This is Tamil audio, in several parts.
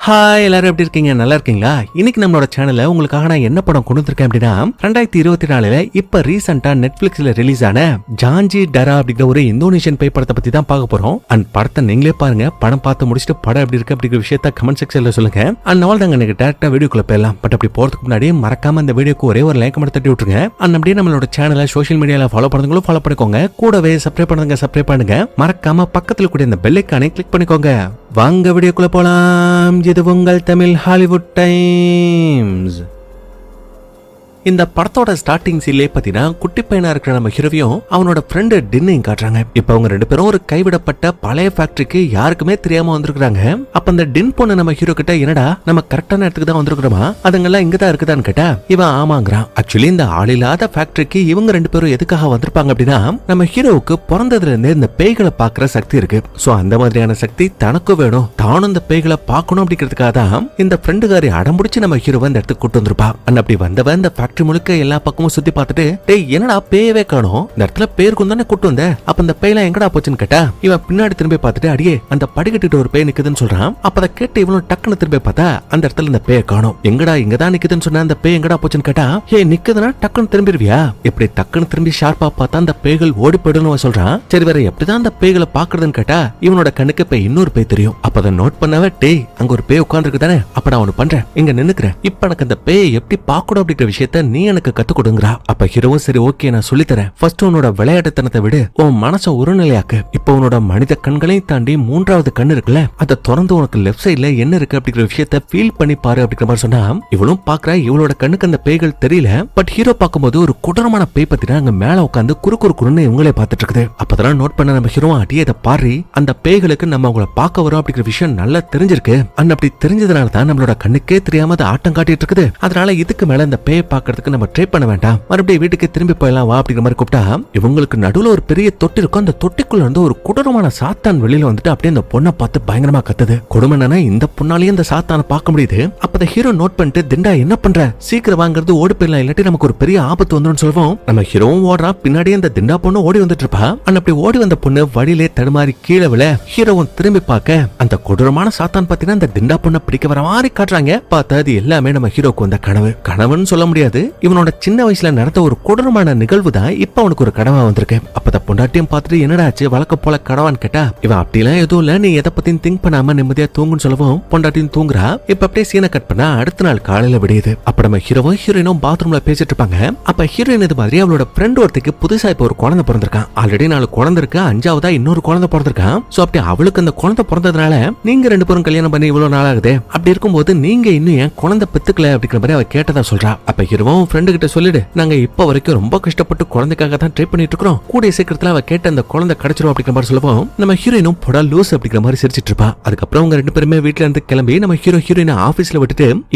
ஹாய், எல்லாரும் எப்படி இருக்கீங்க? நல்லா இருக்கீங்களா? இன்னைக்கு நம்மளோட சேனல்ல உங்களுக்காக நான் என்ன படம் கொண்டு வந்திருக்கேன் அப்படின்னா 2024 இப்ப ரீசெண்டா நெட்ஃபிளிக்ஸ்ல ரிலீஸ் ஆன ஜாஞ்சி டரா அப்படிங்கிற ஒரு இந்தோனேஷியன் பேய் படத்தை பத்தி தான் பார்க்க போறோம். அண்ட் படத்தை நீங்களே பாருங்க. படம் பார்த்து முடிச்சுட்டு படம் எப்படி இருக்கு அப்படிங்கிற விஷயத்த கமெண்ட் செக்ஷன்ல சொல்லுங்க. அண்ட் நாள் தாங்க எனக்கு டேரக்டா வீடியோக்குள்ள போயிடலாம். பட் அப்படி போறதுக்கு முன்னாடி மறக்காம இந்த வீடியோக்கு ஒரே ஒரு லைக் மட்டும் தட்டி விட்டுருங்க. அண்ட் அப்படியே நம்மளோட சேனலை சோஷியல் மீடியால ஃபாலோ பண்ணுங்களும் ஃபாலோ பண்ணிக்கோங்க. கூடவே சப்ஸ்கிரைப் பண்ணுங்க. மறக்காம பக்கத்துல கூட இந்த பெல் ஐகானை கிளிக் பண்ணிக்கோங்க. வாங்க வீடியோக்குள்ள போலாம். இது உங்கள் தமிழ் ஹாலிவுட் டைம்ஸ். இந்த படத்தோட ஸ்டார்டிங் சீன்லயே பாத்தீங்கன்னா குட்டி பையனா இருக்கிற நம்ம ஹீரோவையும் அவனோட ஃப்ரெண்ட் டின்னையும் காட்டுறாங்க. இப்ப அவங்க ரெண்டு பேரும் ஒரு கைவிடப்பட்ட பழைய ஃபேக்டரிக்கு யாருக்குமே தெரியாம வந்திருக்காங்க. அப்ப அந்த டின் பொண்ணு நம்ம ஹீரோ கிட்ட, என்னடா நம்ம கரெக்டான இடத்துக்கு தான் வந்திருக்கிறோமா, அதுங்கெல்லாம் இங்கதான் இருக்குதான்னு கேட்டா இவன் ஆமாங்கிறான். ஆக்சுவலி இந்த ஆளில்லாத ஃபேக்டரிக்கு இவங்க ரெண்டு பேரும் எதுக்காக வந்திருப்பாங்க அப்படின்னா, நம்ம ஹீரோவுக்கு பிறந்ததுல இருந்தே இந்த பேய்களை பாக்குற சக்தி இருக்கு. சோ அந்த மாதிரியான சக்தி தனக்கும் வேணும், தானும் இந்த பேய்களை பார்க்கணும் அப்படிங்கிறதுக்காக தான் இந்த ஃப்ரெண்டுகாரி அடம்பிடிச்சு நம்ம ஹீரோவை இந்த இடத்துக்கு கூட்டு வந்திருப்பா. அண்ட் அப்படி வந்தவன் இந்த முழுக்க எல்லா பக்கமும் சுத்தி பார்த்துட்டு, டேய் என்னடா பேயவே காணோம், இந்த இடத்துல பேருக்கும் தானே கூட்டு வந்த, அப்ப இந்த பேயெல்லாம் எங்கடா போச்சுன்னு கேட்டா இவன் பின்னாடி திரும்பி பார்த்துட்டு, அடியே அந்த படிக்கட்டு ஒரு பேய் நிக்குதுன்னு சொல்றான். அப்ப அதை கேட்டு இவனும் டக்குன்னு திரும்பி பார்த்தா அந்த இடத்துல இந்த பேய காணோம். எங்கடா இங்கதான் நிக்குதுன்னு சொன்னா அந்த பேய் எங்கடா போச்சுன்னு கேட்டா, ஏ நிக்குதுன்னா டக்குன்னு திரும்பிடுவியா, இப்படி டக்குன்னு திரும்பி ஷார்ப்பா பார்த்தா அந்த பேய்கள் ஓடி போயிடுன்னு சொல்றான். சரி வேற எப்படிதான் அந்த பேய்களை பாக்குறதுன்னு கேட்டா இவனோட கண்ணுக்கு இப்ப இன்னொரு பேய் தெரியும். அப்ப அதை நோட் பண்ணவ, டேய் அங்க ஒரு பேய் உட்கார்ந்து இருக்கு தானே, அப்ப நான் ஒண்ணு பண்றேன், இங்க நின்னுக்கிறேன், இப்ப எனக்கு அந்த பேயை எப்படி பாக்கணும் அப்படிங்கிற விஷயத்த நீ எனக்கு கத்து கொடுங்கறா. அப்ப ஹீரோவும் சரி ஓகே நான் சொல்லி தரேன், ஃபர்ஸ்ட் உன்னோட விளையாட்டுத்தனத்தை விடு, உன் மனசை ஒருநிலையாக்கு. இப்ப உன்னோட மனித கண்களையும் தாண்டி மூன்றாவது கண் இருக்குல்ல, அதை திறந்து உனக்கு லெஃப்ட் சைட்ல என்ன இருக்கு அப்படிங்கிற விஷயத்த ஃபீல் பண்ணி பாரு அப்படிங்கிற மாதிரி சொன்னா இவளும் பாக்குறா. இவளோட கண்ணுக்கு அந்த பேய்கள் தெரியல. பட் ஹீரோ பார்க்கும்போது ஒரு கொடூரமான பேய் பத்தினா அங்க மேல உட்காந்து குறுன்னு இவங்களே பார்த்துட்டு இருக்குது. அப்பதான் நோட் பண்ண நம்ம ஹீரோ, அடியே இதை பாரு, அந்த பேய்களுக்கு நம்ம அவங்கள பார்க்க வரோம் அப்படிங்கிற விஷயம் நல்லா தெரிஞ்சிருக்கு. அண்ட் அப்படி தெரிஞ்சதுனால தான் நம்மளோட கண்ணுக்கே தெரியாம அதை ஆட்டம் காட்டிட்டு இருக்குது. அதனால இதுக்கு மேல இந்த பேயை பாக்குறதுக்கு நம்ம ட்ரை பண்ண வேண்டாம், மறுபடியும் வீட்டுக்கு திரும்பி போயிடலாம் வா அப்படிங்கிற மாதிரி கூப்பிட்டா இவங்களுக்கு நடுவுல ஒரு பெரிய தொட்டி இருக்கும். அந்த தொட்டிக்குள்ள இருந்து ஒரு கொடூரமான சாத்தான் வெளியில வந்துட்டு அப்படியே அந்த பொண்ணை பார்த்து பயங்கரமா கத்துது. கொடுமை என்னன்னா இந்த பொண்ணாலேயே இந்த சாத்தானை பார்க்க முடியுது. அப்ப ஹீரோ நோட் பண்ணிட்டு, திண்டா என்ன பண்ற, சீக்கிரம் வாங்குறது, ஓடி போயிடலாம், இல்லாட்டி நமக்கு ஒரு பெரிய ஆபத்து வந்துடும் சொல்லுவோம். நம்ம ஹீரோவும் ஓடுறான், பின்னாடியே அந்த திண்டா பொண்ணு ஓடி வந்துட்டு இருப்பா. அப்படி ஓடி வந்த பொண்ணு வழியிலே தடுமாறி கீழே விழ ஹீரோவும் திரும்பி பார்க்க அந்த கொடூரமான சாத்தான் பாத்தீங்கன்னா அந்த திண்டா பொண்ணை பிடிக்க வர மாதிரி காட்டுறாங்க. பார்த்தா அது எல்லாமே நம்ம ஹீரோக்கு வந்த கனவுன்னு சொல்ல முடியாது, இவனோட சின்ன வயசுல நடந்த ஒரு கொடூரமான நிகழ்வு தான் இப்ப அவனுக்கு ஒரு கடவா வந்திருக்கு. அப்ப பொண்டாட்டியும் பார்த்துட்டு, என்னடாச்சு வழக்க போல கடவான்னு கேட்டா இவன் அப்படிலாம் எதுவும் இல்ல, நீ எதை பத்தியும் திங்க் பண்ணாம நிம்மதியா தூங்குன்னு சொல்லவும் பொண்டாட்டியும் தூங்குறா. இப்ப அப்படியே சீனை கட் பண்ணா அடுத்த நாள் காலையில விடியுது. அப்ப நம்ம ஹீரோவும் ஹீரோயினும் பாத்ரூம்ல பேசிட்டு இருப்பாங்க. அப்ப ஹீரோயின் இது மாதிரி அவளோட ஃப்ரெண்ட் ஒருத்திக்கு புதுசா இப்ப ஒரு குழந்தை பிறந்திருக்கான். ஆல்ரெடி 4 குழந்தை இருக்கு, 5ஆவதா இன்னொரு குழந்தை பிறந்திருக்கான். சோ அப்படி அவளுக்கு அந்த குழந்தை பிறந்ததுனால நீங்க ரெண்டு பேரும் கல்யாணம் பண்ணி இவ்வளவு நாள் ஆகுது, அப்படி இருக்கும்போது நீங்க இன்னும் ஏன் குழந்தை பெத்துக்கல அப்படிங்கிற மாதிரி அவ கேட்டதா சொல்றா. அப்ப ஹீரோவும் ஃப்ரெண்டு கிட்ட சொல்லிடு, நாங்க இப்ப வரைக்கும் ரொம்ப கஷ்டப்பட்டு குழந்தைக்காக தான் ட்ரை பண்ணிட்டு இருக்கோம், கூடிய சீக்கிரத்துல அவ கேட்ட அந்த குழந்தை கிடைச்சிரும் அப்படிங்கிற மாதிரி சொல்லுவோம். நம்ம ஹீரோயினும் பொடா லூஸ் அப்படிங்கிற மாதிரி சிரிச்சிட்டு இருப்பா. அதுக்கப்புறம் அவங்க ரெண்டு பேருமே வீட்டுல இருந்து கிளம்பி நம்ம ஹீரோயினை ஆபீஸ்ல விட்டுட்டு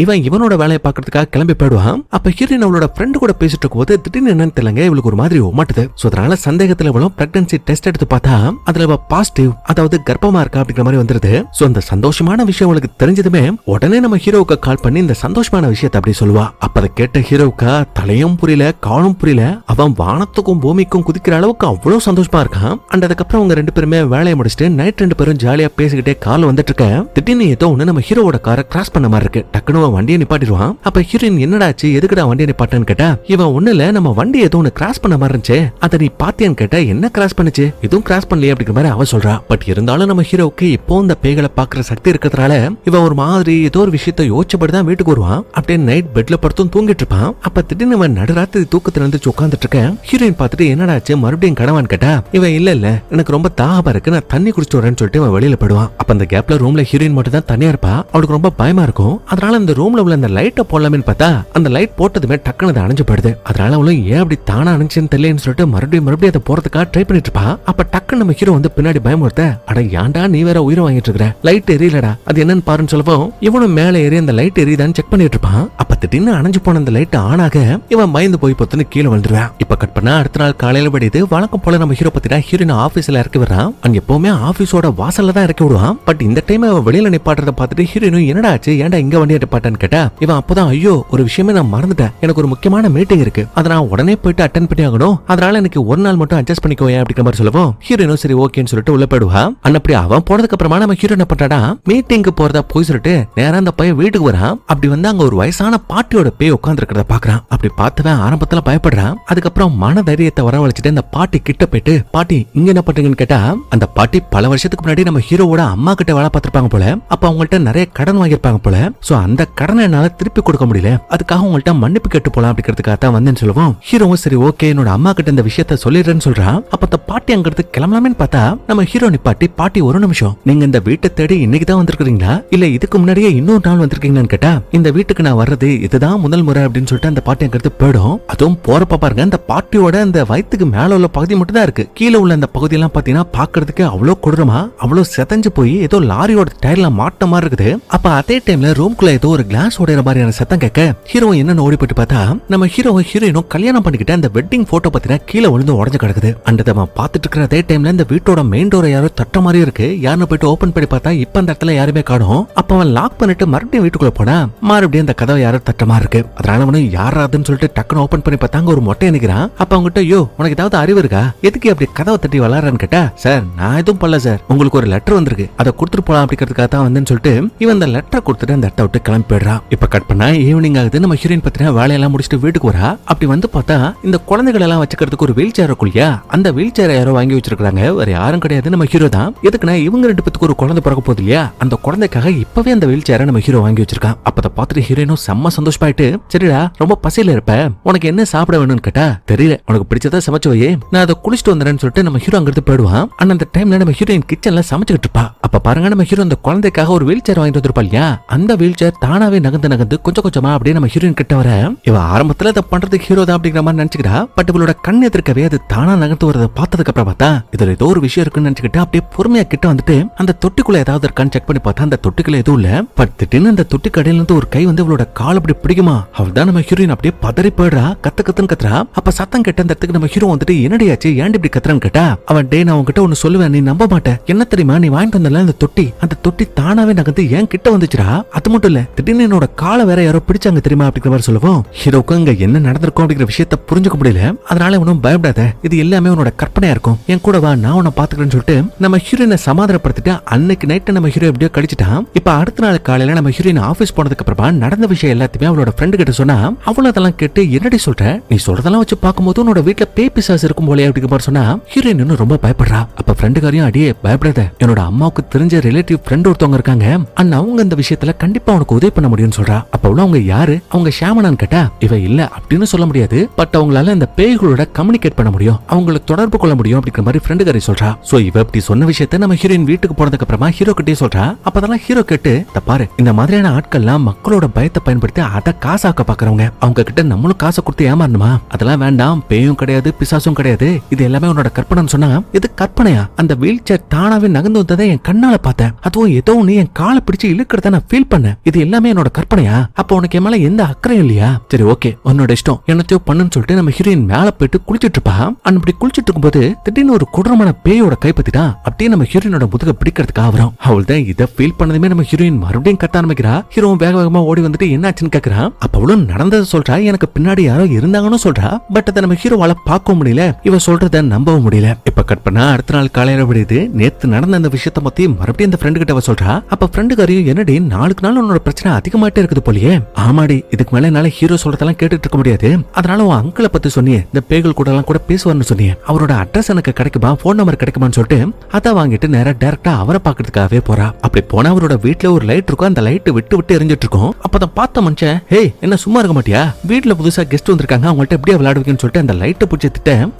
இவனோட வேலையை பாக்குறதுக்காக கிளம்பி போயிடுவான். அப்ப ஹீரோயின் அவளோட ஃப்ரெண்டு கூட பேசிட்டு இருக்கும் போது திடீர்னு என்னன்னு தெரியலங்க இவளுக்கு ஒரு மாதிரி மாட்டுது. சோ அதனால சந்தேகத்துல இவளும் பிரெக்னன்சி டெஸ்ட் எடுத்து பார்த்தா அதுல பாசிட்டிவ், அதாவது கர்ப்பமா இருக்கா அப்படிங்கிற மாதிரி வந்துருது. சோ அந்த சந்தோஷமான விஷயம் அவளுக்கு தெரிஞ்சதுமே உடனே நம்ம ஹீரோவுக்கு கால் பண்ணி இந்த சந்தோஷமான விஷயத்தை அப்படி சொல்லுவா. அப்ப அதை கேட்ட ஹீரோவுக்கு தலையும் புரியல காலும் புரியல, அவன் வானத்துக்கும் பூமிக்கும் குதிக்கிற அளவுக்கு அவ்வளவு சந்தோஷமா இருக்கான். அண்ட் அதுக்கப்புறம் அவங்க ரெண்டு பேருமே வேலையை முடிச்சுட்டு நைட் ரெண்டு பேரும் ஜாலியா பேசிக்கிட்டே கால் வந்துட்டு இருக்க திடீர்னு ஏதோ ஒண்ணு நம்ம ஹீரோவோட காரை கிராஸ் பண்ண மாதிரி இருக்கு. டக்குனு வண்டியை நிப்பாட்டிடுவான். அப்ப ஹீரோயின் என்னடாச்சு எதுக்குடா வண்டியை நிப்பாட்டன்னு கேட்டா இவன் ஒண்ணு இல்ல, நம்ம வண்டி ஏதோ ஒண்ணு கிராஸ் பண்ண மாதிரி இருந்துச்சு, அதை நீ பாத்தியான்னு கேட்டா என்ன கிராஸ் பண்ணுச்சு, எதுவும் கிராஸ் பண்ணலையே அப்படிங்கிற மாதிரி அவ சொல்றா. பட் இருந்தாலும் நம்ம ஹீரோவுக்கு இப்போ இந்த பேய்களை பாக்குற சக்தி இருக்கிறதுனால இவன் ஒரு மாதிரி ஏதோ ஒரு விஷயத்த யோசிச்சபடிதான் வீட்டுக்கு வருவான். அப்படியே நைட் பெட்ல படுத்தும் தூங்கிட்டு இருப்பான். அப்ப திடீர்னு இவன் நடுராத்திரி தூக்கத்துல இருந்து உட்கார்ந்துட்டு இருக்க. ஹீரோயின் பார்த்துட்டு என்னடாச்சு மறுபடியும் கடவான்னு கேட்டா இவன் இல்ல எனக்கு ரொம்ப தாகமா இருக்கு, நான் தண்ணி குடிச்சிட்டு வரேன்னு சொல்லிட்டு இவன் வெளியில போயிடுவான். அப்ப அந்த கேப்ல ரூம்ல ஹீரோயின் மட்டும் தான் தனியா இருப்பா. அவளுக்கு ரொம்ப பயமா இருக்கும். அதனால அந்த ரூம்ல உள்ள அந்த லைட்டை போடலாமேன்னு பார்த்தா அந்த லைட் போட்டதுமே டக்குனு அணைஞ்சு போயிடுது. அதனால அவளும் ஏன் அப்படி தானா அணைஞ்சுன்னு தெரியலன்னு சொல்லிட்டு மறுபடியும் அதை போறதுக்காக ட்ரை பண்ணிட்டு இருப்பா. அப்ப டக்குன்னு நம்ம ஹீரோ வந்து பின்னாடி பயமுறுத்த, அட ஏன்டா நீ வேற உயிரை வாங்கிட்டு இருக்கிற, லைட் எரியலடா, அது என்னன்னு பாருன்னு சொல்லவும் இவனும் மேல ஏறி அந்த லைட் எரியுதான்னு செக் பண்ணிட்டு இருப்பான். அப்ப திடீர்னு அணைஞ்சு போன அந்த லைட் ஆன் ஆக இவன் பயந்து போய் பொத்துன்னு கீழே விழுந்துருவான். இப்ப கட் பண்ணா அடுத்த நாள் காலையில விடுது. வழக்கம் போல நம்ம ஹீரோ பத்தினா ஹீரோயின் ஆபீஸ்ல இறக்கி விடுறான். அங்க எப்பவுமே ஆபீஸோட வாசல்ல தான் இறக்கி விடுவான். பட் இந்த டைம் அவன் வெளியில நிப்பாட்டுறத பார்த்துட்டு ஹீரோயினும் என்னடா ஆச்சு, ஏன்டா இங்க வண்டி வண்டியை நிப்பாட்டான்னு கேட்டா இவன் அப்பதான் ஐயோ ஒரு விஷயமே நான் மறந்துட்டேன், எனக்கு ஒரு முக்கியமான மீட்டிங் இருக்கு, அதை நான் உடனே போயிட்டு அட்டென்ட் பண்ணி ஆகணும், அதனால எனக்கு ஒரு நாள் மட்டும் அட்ஜஸ்ட் பண்ணிக்கோயா அப்படிங்கிற மாதிரி சொல்லுவோம். ஹீரோயினும் சரி ஓகேன்னு சொல்லிட்டு உள்ள போயிடுவா. அப்படி அவன் போனதுக்கு அப்புறமா நம்ம ஹீரோ என்ன பண்றாடா மீட்டிங்க்கு போறதா போய் சொல்லிட்டு நேரா அந்த பையன் வீட்டுக்கு வரான். அப்படி வந்து அங்க ஒரு வயசான பாட்டியோட பேய் உட்கார்ந்து இருக்கிறத பாக்குறான். அப்படி பார்த்தவன் ஆரம்பத்துல பயப்படுறான். அதுக்கப்புறம் மன தைரியத்தை வரவழைச்சிட்டு அந்த பாட்டி கிட்ட போயிட்டு பாட்டி இங்க என்ன பண்றீங்கன்னு கேட்டா அந்த பாட்டி பல வருஷத்துக்கு முன்னாடி நம்ம ஹீரோவோட அம்மா கிட்ட வேலை பார்த்திருப்பாங்க போல. அப்ப அவங்கள்ட்ட நிறைய கடன் வாங்கியிருப்பாங்க போல. சோ அந்த கடனை என்னால திருப்பி கொடுக்க முடியல, அதுக்காக உங்கள்ட்ட மன்னிப்பு கேட்டு போலாம் அப்படிங்கிறதுக்காக தான் வந்தேன்னு சொல்லுவோம். ஹீரோவும் சரி ஓகே என்னோட அம்மா கிட்ட இந்த விஷயத்த சொல்லிடுறேன்னு சொல்றான். அப்ப அந்த பாட்டி அங்கிருந்து கிளம்பலாமேன்னு பார்த்தா நம்ம ஹீரோ நிப்பாட்டி பாட்டி ஒரு நிமிஷம், நீங்க இந்த வீட்டை தேடி இன்னைக்கு தான் வந்திருக்கீங்களா இல்ல இதுக்கு முன்னாடியே இன்னொரு நாள் வந்திருக்கீங்களான்னு கேட்டா இந்த வீட்டுக்கு நான் வர்றது இதுதான் முதல் முறை அப்படின்னு சொல்லிட்டு அந்த பாட்டி அங்கிருந்து போயிடும். அதுவும் போறப்ப பாருங்க அந்த பாட்டியோட அந்த வயிற்றுக்கு மேல உள்ள பகுதி மட்டும் தான் இருக்கு, கீழே உள்ள அந்த பகுதி எல்லாம் பாத்தீங்கன்னா பாக்குறதுக்கு அவ்வளவு கொடூரமா அவ்வளவு செதஞ்சு போய் ஏதோ லாரியோட டயர்ல மாட்ட மாதிரி இருக்குது. அப்ப அதே டைம்ல ரூம்குள்ள ஏதோ ஒரு கிளாஸ் உடையற மாதிரியான சத்தம் கேட்க ஹீரோ என்னன்னு ஓடி போயிட்டு பார்த்தா நம்ம ஹீரோவும் ஹீரோயினும் கல்யாணம் பண்ணிக்கிட்டு அந்த வெட்டிங் போட்டோ பத்தினா கீழே விழுந்து உடஞ்சு கிடக்குது. அந்த பார்த்துட்டு இருக்கிற அதே டைம்ல இந்த வீட்டோட மெயின் டோரை யாரோ தட்ட மாதிரி இருக்கு. யாருன்னு போயிட்டு ஓபன் பண்ணி பார்த்தா இப்ப அந்த இடத்துல யாருமே காணோம். அப்ப அவன் லாக் பண்ணிட்டு மறுபடியும் வீட்டுக்குள்ள போனா மறுபடியும் அந்த கதவை யாரோ தட்ட மாதிரி இருக்கு. அதனால அவனு யாராதுன்னு சொல்லிட்டு டக்குன்னு ஓபன் பண்ணி பார்த்தாங்க ஒரு மொட்டை நிக்கிறான். அப்ப அவங்ககிட்ட யோ உனக்கு ஏதாவது அறிவு இருக்கா, எதுக்கு அப்படி கதவை தட்டி வளரான்னு கேட்டா சார் நான் எதுவும் பண்ணல சார், உங்களுக்கு ஒரு லெட்டர் வந்திருக்கு அதை கொடுத்துட்டு போலாம் அப்படிங்கிறதுக்காக தான் வந்தேன்னு சொல்லிட்டு இவன் அந்த லெட்டரை கொடுத்துட்டு அந்த இடத்த விட்டு கிளம்பி போயிடுறான். இப்ப கட் பண்ணா ஈவினிங் ஆகுது. நம்ம ஹீரோயின் பத்தின வேலையெல்லாம் முடிச்சுட்டு வீட்டுக்கு வரா. அப்படி வந்து பார்த்தா இந்த குழந்தைகள் எல்லாம் வச்சுக்கிறதுக்கு ஒரு வீல் சேர் இருக்குல்லையா, அந்த வீல் சேரை யாரோ வாங்கி வச்சிருக்காங்க. வேற யாரும் கிடையாது நம்ம ஹீரோ தான். எதுக்குன்னா இவங்க ரெண்டு பேத்துக்கு ஒரு குழந்தை பிறக்க போகுது இல்லையா, அந்த குழந்தைக்காக இப்பவே அந்த வீல் சேரை நம்ம ஹீரோ வாங்கி வச்சிருக்கான். அப்ப பார்த்துட்டு ஹீரோயினும் செம்ம சந்தோஷமாயிட்டு சரிடா ரொம்ப பசியில இருப்ப உனக்கு என்ன சாப்பிட வேணும்னு கேட்டா தெரியல உனக்கு பிடிச்சதா சமைச்சு வையே நான் அதை குளிச்சுட்டு வந்துறேன்னு சொல்லிட்டு நம்ம ஹீரோ அங்கிருந்து போயிடுவான். ஆனா அந்த டைம்ல நம்ம ஹீரோயின் கிச்சன்ல சமைச்சுக்கிட்டு இருப்பா. அப்ப பாருங்க நம்ம ஹீரோ அந்த குழந்தைக்காக ஒரு வீல் சேர் வாங்கிட்டு வந்திருப்பா இல்லையா, அந்த வீல் சேர் தானாவே நகர்ந்து கொஞ்சம் கொஞ்சமா அப்படியே நம்ம ஹீரோயின் கிட்ட வர இவ ஆரம்பத்துல அதை பண்றதுக்கு ஹீரோ தான் அப்படிங்கிற மாதிரி நினைச்சுக்கிட்டா. பட் இவளோட கண் எதிர்க்கவே அது தானா நகர்ந்து வரதை பார்த்ததுக்கு அப்புறம் பார்த்தா இதுல ஏதோ ஒரு விஷயம் இருக்குன்னு நினைச்சுக்கிட்டு அப்படியே பொறுமையா கிட்ட வந்துட்டு அந்த தொட்டிக்குள்ள ஏதாவது இருக்கான்னு செக் பண்ணி பார்த்தா அந்த தொட்டிக்குள்ள எதுவும் இல்ல. பட் திடீர்னு அந்த தொட்டி கடையில இருந்து ஒரு கை வந்து இவளோட கால் அப்படி பிடிக்குமா, அவள் தான் நம்ம ஹீரோயின் அப்படியே பதறி போயிடுறா, கத்துன்னு கத்துறா. அப்ப சத்தம் கேட்ட அந்த இடத்துக்கு நம்ம ஹீரோ வந்துட்டு என்னடியாச்சு ஏன் இப்படி கத்துறான்னு கேட்டா அவன் டே நான் உங்ககிட்ட ஒன்னு சொல்லுவேன் நீ நம்ப மாட்டேன், என்ன தெரியுமா நீ வாங்கிட்டு வந்தல அந்த தொட்டி தானாவே நகர்ந்து ஏன் கிட்ட வந்துச்சுடா, அது மட்டும் இல்ல திடீர்னு என்னோட காலை வேற யாரோ பிடிச்சாங்க தெரியுமா அப்படிங்கிற மாதிரி சொல்லுவோம். ஹீரோக்கு இங்க என்ன நடந்திருக்கும் அப்படிங்கிற விஷயத்த புரிஞ்சுக்க முடியல. அதனால உன்னும் பயப்படாத, இது எல்லாமே உன்னோட கற்பனையா இருக்கும், என் கூட வா நான் உன்னை பாத்துக்கிறேன்னு சொல்லிட்டு நம்ம ஹீரோயினை சமாதானப்படுத்திட்டு அன்னைக்கு நைட்டு நம்ம ஹீரோ எப்படியோ கழிச்சிட்டான். இப்ப அடுத்த நாள் காலையில நம்ம ஹீரோயின் ஆபீஸ் போனதுக்கு அப்புறமா நடந்த விஷயம் எல்லாத்தையுமே அவளோட ஃப்ரெண்டு கிட்ட சொன்னா அவள அதெல்லாம் கேட்டு என்னடி சொல்ற, நீ சொல்றதெல்லாம் வச்சு பார்க்கும்போது உன்னோட வீட்டுல பேய் பிசாசு இருக்கும் போலே அப்படிங்கிற மாதிரி சொன்னா ஹீரோயின் இன்னும் ரொம்ப பயப்படுறா. அப்ப ஃப்ரெண்டுக்காரையும் அடியே பயப்படாத, என்னோட அம்மாவுக்கு தெரிஞ்ச ரிலேட்டிவ் ஃப்ரெண்ட் ஒருத்தவங்க இருக்காங்க, அண்ணா அவங்க இந்த விஷயத்துல கண்டிப்பா உனக்கு உதவி பண்ண முடியும்னு சொல்றா. அப்ப அவங்க யாரு, அவங்க ஷாமனான்னு கேட்டா இவ இல்ல அப்படின்னு சொல்ல முடியாது, பட் அவங்களால இந்த பேய்களோட கம்யூனிகேட் பண்ண முடியும், அவங்களுக்கு தொடர்பு கொள்ள முடியும் அப்படிங்கிற மாதிரி ஃப்ரெண்டுக்காரி சொல்றா. சோ இவ இப்படி சொன்ன விஷயத்த நம்ம ஹீரோயின் வீட்டுக்கு போனதுக்கு அப்புறமா ஹீரோ கிட்டே சொல்றா. அப்பதான் ஹீரோ கேட்டு பாரு இந்த மாதிரியான ஆட்கள்லாம் மக்களோட பயத்தை பயன்படுத்தி அதை காசாக்க பாக்குறவங்க, அவங்க கிட்ட நம்மளும் காசை கொடுத்து ஏமாறணுமா, அதெல்லாம் வேண்டாம், பேயும் கிடையாது பிசாசும் கிடையாது, இது எல்லாமே உன்னோட கற்பனைன்னு சொன்னா இது கற்பனையா, அந்த வீல் சேர் தானாவே நகர்ந்து வந்ததை என் கண்ணால பார்த்தேன், அதுவும் ஏதோ நீ என் காலை பிடிச்சு இழுக்கிறத நான் ஃபீல் பண்ணேன், இது எல்லாமே என்னோட கற்பனையா, அப்ப உனக்கு என் மேல எந்த அக்கறையும் இல்லையா, சரி ஓகே உன்னோட இஷ்டம் என்னத்தையோ பண்ணுன்னு சொல்லிட்டு நம்ம ஹீரோயின் மேல போயிட்டு குளிச்சிட்டு இருப்பா. அப்படி குளிச்சிட்டு இருக்கும்போது திடீர்னு ஒரு கொடூரமான பேயோட கைப்பத்திட்டா அப்படியே நம்ம ஹீரோயினோட முதுக பிடிக்கிறதுக்காக வரும். அவள் தான் இதை ஃபீல் பண்ணதுமே நம்ம ஹீரோயின் மறுபடியும் கத்த ஆரம்பிக்கிறா. ஹீரோ வேக வேகமா ஓடி வந்துட்டு என்னாச்சுன்னு கேக்குறான். அப்ப அவளும் நடந்ததை சொல்றா, எனக்கு பின்னாடி யாரோ இருந்தாங்கன்னு சொல்றா. பட் அதை நம்ம ஹீரோவால பார்க்க முடியல, இவ சொல்றத நம்பவும் முடியல. இப்ப கட் பண்ணா அடுத்த நாள் காலையில விடுது, நேத்து நடந்த அந்த விஷயத்த பத்தி மறுபடியும் அந்த ஃப்ரெண்டு கிட்ட சொல்றா. அப்ப ஃப்ரெண்டுக்காரியும் என்னடி நாளுக்கு நாள் உன்னோட பிரச்சனை அதிகமாட்டே இருக்குது போலியே, ஆமாடி இதுக்கு மேல என்னால ஹீரோ சொல்றதெல்லாம் கேட்டுட்டு இருக்க முடியாது, அதனால உன் அங்கிளை பத்தி சொன்னியே இந்த பேய்கள் கூட எல்லாம் கூட பேசுவார்னு சொன்னியே, அவரோட அட்ரஸ் எனக்கு கிடைக்குமா போன் நம்பர் கிடைக்குமான்னு சொல்லிட்டு அதை வாங்கிட்டு நேரா டைரக்டா அவரை பாக்கிறதுக்காகவே போறா. அப்படி போனா அவரோட வீட்டுல ஒரு லைட் இருக்கும், அந்த லைட் விட்டு விட்டு எரிஞ்சிட்டு இருக்கும். அப்பதான் பார்த்த மனுஷன் ஹே என்ன சும்மா இருக்க மாட்டியா, வீட்டுல புதுசா கெஸ்ட் வந்திருக்காங்க அவங்கள்ட்ட எப்படியா விளையாடுவீங்கன்னு சொல்லிட்டு அந்த லைட்டை பிடிச்சி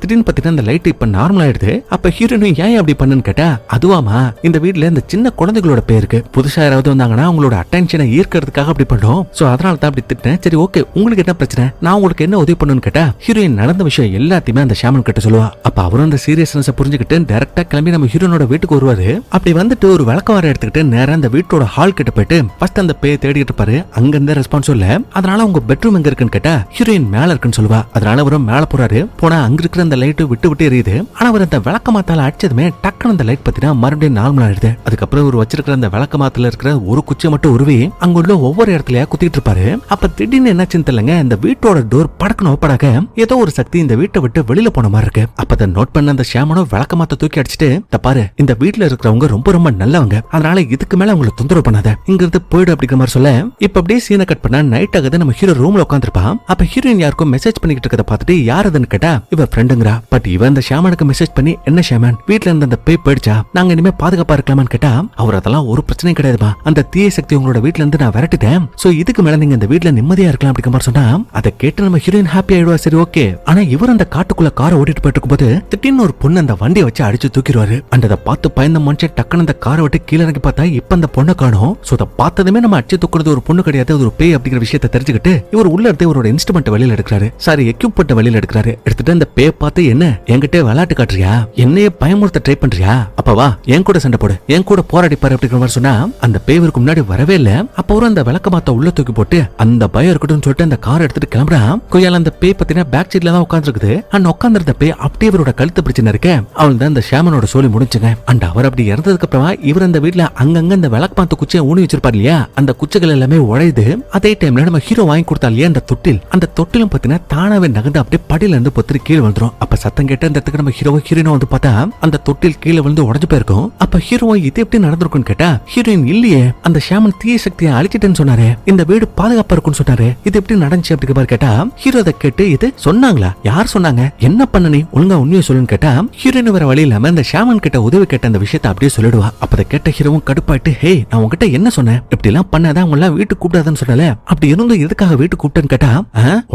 திடீர்னு பாத்தீங்கன்னா அந்த லைட் இப்ப நார்மல் ஆயிடுது. அப்ப ஹீரோனும் ஏன் அப்படி பண்ணுன்னு கேட்டா அதுவாமா இந்த வீட்டுல இந்த சின்ன குழந்தைகளோட பேருக்கு புதுசா யாராவது வந்தாங்கன்னா அவங்களோட அட்டென்ஷனை ஈர்க்கிறதுக்காக அப்படி பண்ணோம், சோ அதனால தான் அப்படி திட்டேன், சரி ஓகே உங்களுக்கு என்ன பிரச்சனை, நான் உங்களுக்கு என்ன உதவி பண்ணுன்னு கேட்டா ஹீரோயின் நடந்த விஷயம் எல்லாத்தையுமே அந்த ஷாமன் கிட்ட சொல்லுவா. அப்ப அவரும் அந்த சீரியஸ்னஸ் புரிஞ்சுக்கிட்டு டைரக்டா கிளம்பி நம்ம ஹீரோனோட வீட்டுக்கு வருவாரு. அப்படி வந்துட்டு ஒரு விளக்கவார எடுத்துக்கிட்டு நேரா அந்த வீட்டோட ஹால் கிட்ட போயிட்டு ஃபர்ஸ்ட் அந்த பேய் தேடிட்டு இருப்பாரு. அங்க இருந்த ரெஸ்பான்ஸ் இல்ல, அதனால உங்க பெட்ரூம் எங்க இருக்குன்னு கேட்டா ஹீரோயின் மேல இருக்குன்னு சொல்லுவா. அதனால அவரும் மேல போறாரு. போனா அங்க இருக்கிற அந்த லைட் விட்டு விட்டு எரியுது. ஆனா அவர் அந்த விளக்க மாத்தால அடிச்சதுமே டக்குனு அந்த லைட் பத்தினா மறுபடியும் நார்மல் ஆயிடுது. அதுக்கப்புறம் ஒரு வச்சிருக்கிற அந்த விளக்க மாத்துல இருக்கிற ஒரு குச்சியை மட்டும் உருவி அங்க உள்ள ஒவ்வொரு இடத்துலயா குத்திட்டு இருப்பாரு. அப்ப திடீர்னு என்னாச்சுன்னு தெரியலங்க, இந்த வீட்டோட டோர் படக்கணும் படாக ஏதோ ஒரு சக்தி இந்த வீட்டை விட்டு வெளியில போன மாதிரி இருக்கு. அப்ப அதை நோட் பண்ண அந்த ஷியாமனும் விளக்கமாத்த தூக்கி அடிச்சுட்டு, பாரு இந்த வீட்டுல இருக்கிறவங்க ரொம்ப ரொம்ப நல்லவங்க, அதனால இதுக்கு மேல அவங்களை தொந்தரவு பண்ணாத, இங்க இருந்து போயிடு அப்படிங்கிற மாதிரி சொல்ல, இப்ப அப்படியே சீனை கட் பண்ணா நைட் ஆகுது. நம்ம ஹீரோ ரூம்ல உட்காந்துருப்பான். அப்ப ஹீரோயின் யாருக்கும் மெசேஜ் பண்ணிட்டு இருக்கத பார்த்துட்டு யார் அதுன்னு கேட்டா இவ ஃப்ரெண்டுங்கிறா. பட் இவன் அந்த ஷியாமனுக்கு மெசேஜ் பண்ணி, என்ன ஷியாமன் வீட்டுல இருந்த அந்த பேய் போயிடுச்சா, நாங்க இனிமே பாதுகாப்பா இருக்கலாமான்னு கேட்டா அவர் அதெல்லாம் ஒரு பிரச்சனையும் கிடையாதுமா, அந்த தீய சக்தி உங்களோட வீட்டுல இருந்து நான் விரட்டிட்டேன், சோ இதுக்கு மேல நீங்க இந்த வீட்டுல நிம்மதியா இருக்கலாம் அப்படிங்கிற மாதிரி சொன்னா அதை கேட்டு நம்ம ஹீரோயின் ஹாப்பி ஆயிடுவா. சரி ஓகே. ஆனா இவர் அந்த காட்டுக்குள்ள காரை ஓட்டிட்டு போயிட்டு இருக்கும்போது திடீர்னு ஒரு பொண்ணு அந்த வண்டியை வச்சு அடிச்சு தூக்கிடுவாரு. அதை பார்த்து பயந்த மனுஷன் டக்குன்னு அந்த காரை விட்டு கீழே இறங்கி பார்த்தா இப்ப அந்த பொண்ணை காணோம். சோ அதை பார்த்ததுமே நம்ம அடிச்சு தூக்குறது ஒரு பொண்ணு கிடையாது, அது ஒரு பேய் அப்படிங்கிற விஷயத்தை தெரிஞ்சுக்கிட்டு இவர் உள்ள இருந்து இவரோட இன்ஸ்ட்ருமெண்ட் வெளியில எடுக்கிறாரு. சாரி எக்யூப்மெண்ட் வெளியில எடுக்கிறாரு. எடுத்துட்டு அந்த பேய் பார்த்து, என்ன என்கிட்ட விளையாட்டு காட்டுறியா, என்னையே பயமுறுத்த ட்ரை பண்றியா, அப்பவா என் கூட சண்டை போடு, என் கூட போராடிப்பாரு அப்படிங்கிற மாதிரி சொன்னா அந்த பேவருக்கு முன்னாடி வரவே இல்ல. அப்ப ஒரு அந்த விளக்கமாத்த உள்ள தூக்கி போட்டு அந்த பயம் இருக்கட்டும் சொல்லிட்டு அந்த காரை எடுத்துட்டு கிளம்புறான். கொய்யால அந்த பேய் பத்தினா பேக் சீட்ல தான் உட்காந்துருக்குது. அண்ட் உட்காந்துருந்த பேய் அப்படியே இவரோட கழுத்து பிடிச்சுன்னு இருக்க. அவள் தான் இந்த ஷியாமனோட சோலி முடிஞ்சுங்க. அண்ட் அவர் அப்படி இறந்ததுக்கு அப்புறமா இவர் அந்த வீட்டுல அங்கங்க இந்த விளக்கமாத்த குச்சியை ஊனி வச்சிருப்பாரு இல்லையா, அந்த குச்சிகள் எல்லாமே உழையுது. அதே டைம்ல நம்ம ஹீரோ வாங்கி கொடுத்தா இல்லையா அந்த தொட்டில், அந்த தொட்டிலும் பாத்தீங்கன்னா தானாவே நகர்ந்து அப்படியே படியில இருந்து பொத்துரு கீழே வந்துரும். அப்ப சத்தம் கேட்ட இந்த இடத்துக்கு நம்ம ஹீரோயினும் வந்து பார்த்தா அந்த தொட்டில் கீழே விழுந்து உடஞ்சு போயிருக்கும். அப்ப ஹீரோ இது எப்படி நடந்திருக்கும்னு கேட்டா ஹீரோயின் இல்லையே, அந்த ஷியாமன் தீய சக்தியை அழிச்சிட்டேன்னு சொன்னாரு, இந்த வீடு பாதுகாப்பா இருக்கும்னு சொன்னாரு, இது எப்படி நடந்துச்சு அப்படிங்கிற மாதிரி கேட்டா ஹீரோ அதை கேட்டு இது சொன்னாங்களா, யார் சொன்னாங்க, என்ன பண்ண நீ ஒழுங்கா உண்மையை சொல்லுன்னு கேட்டா ஹீரோயின் வேற வழி இல்லாம இந்த ஷியாமன் கிட்ட உதவி கேட்ட அந்த விஷயத்தை அப்படியே சொல்லிடுவா. அப்ப அதை கேட்ட ஹீரோவும் கடுப்பாயிட்டு, ஹே நான் உங்ககிட்ட என்ன சொன்னேன், இப்படி எல்லாம் பண்ணாதான் உங்க எல்லாம் வீட்டுக்கு கூப்பிடாதுன்னு சொன்னல, அப்படி இருந்து எதுக்காக வீட்டுக்கு கூப்பிட்டேன்னு கேட்டா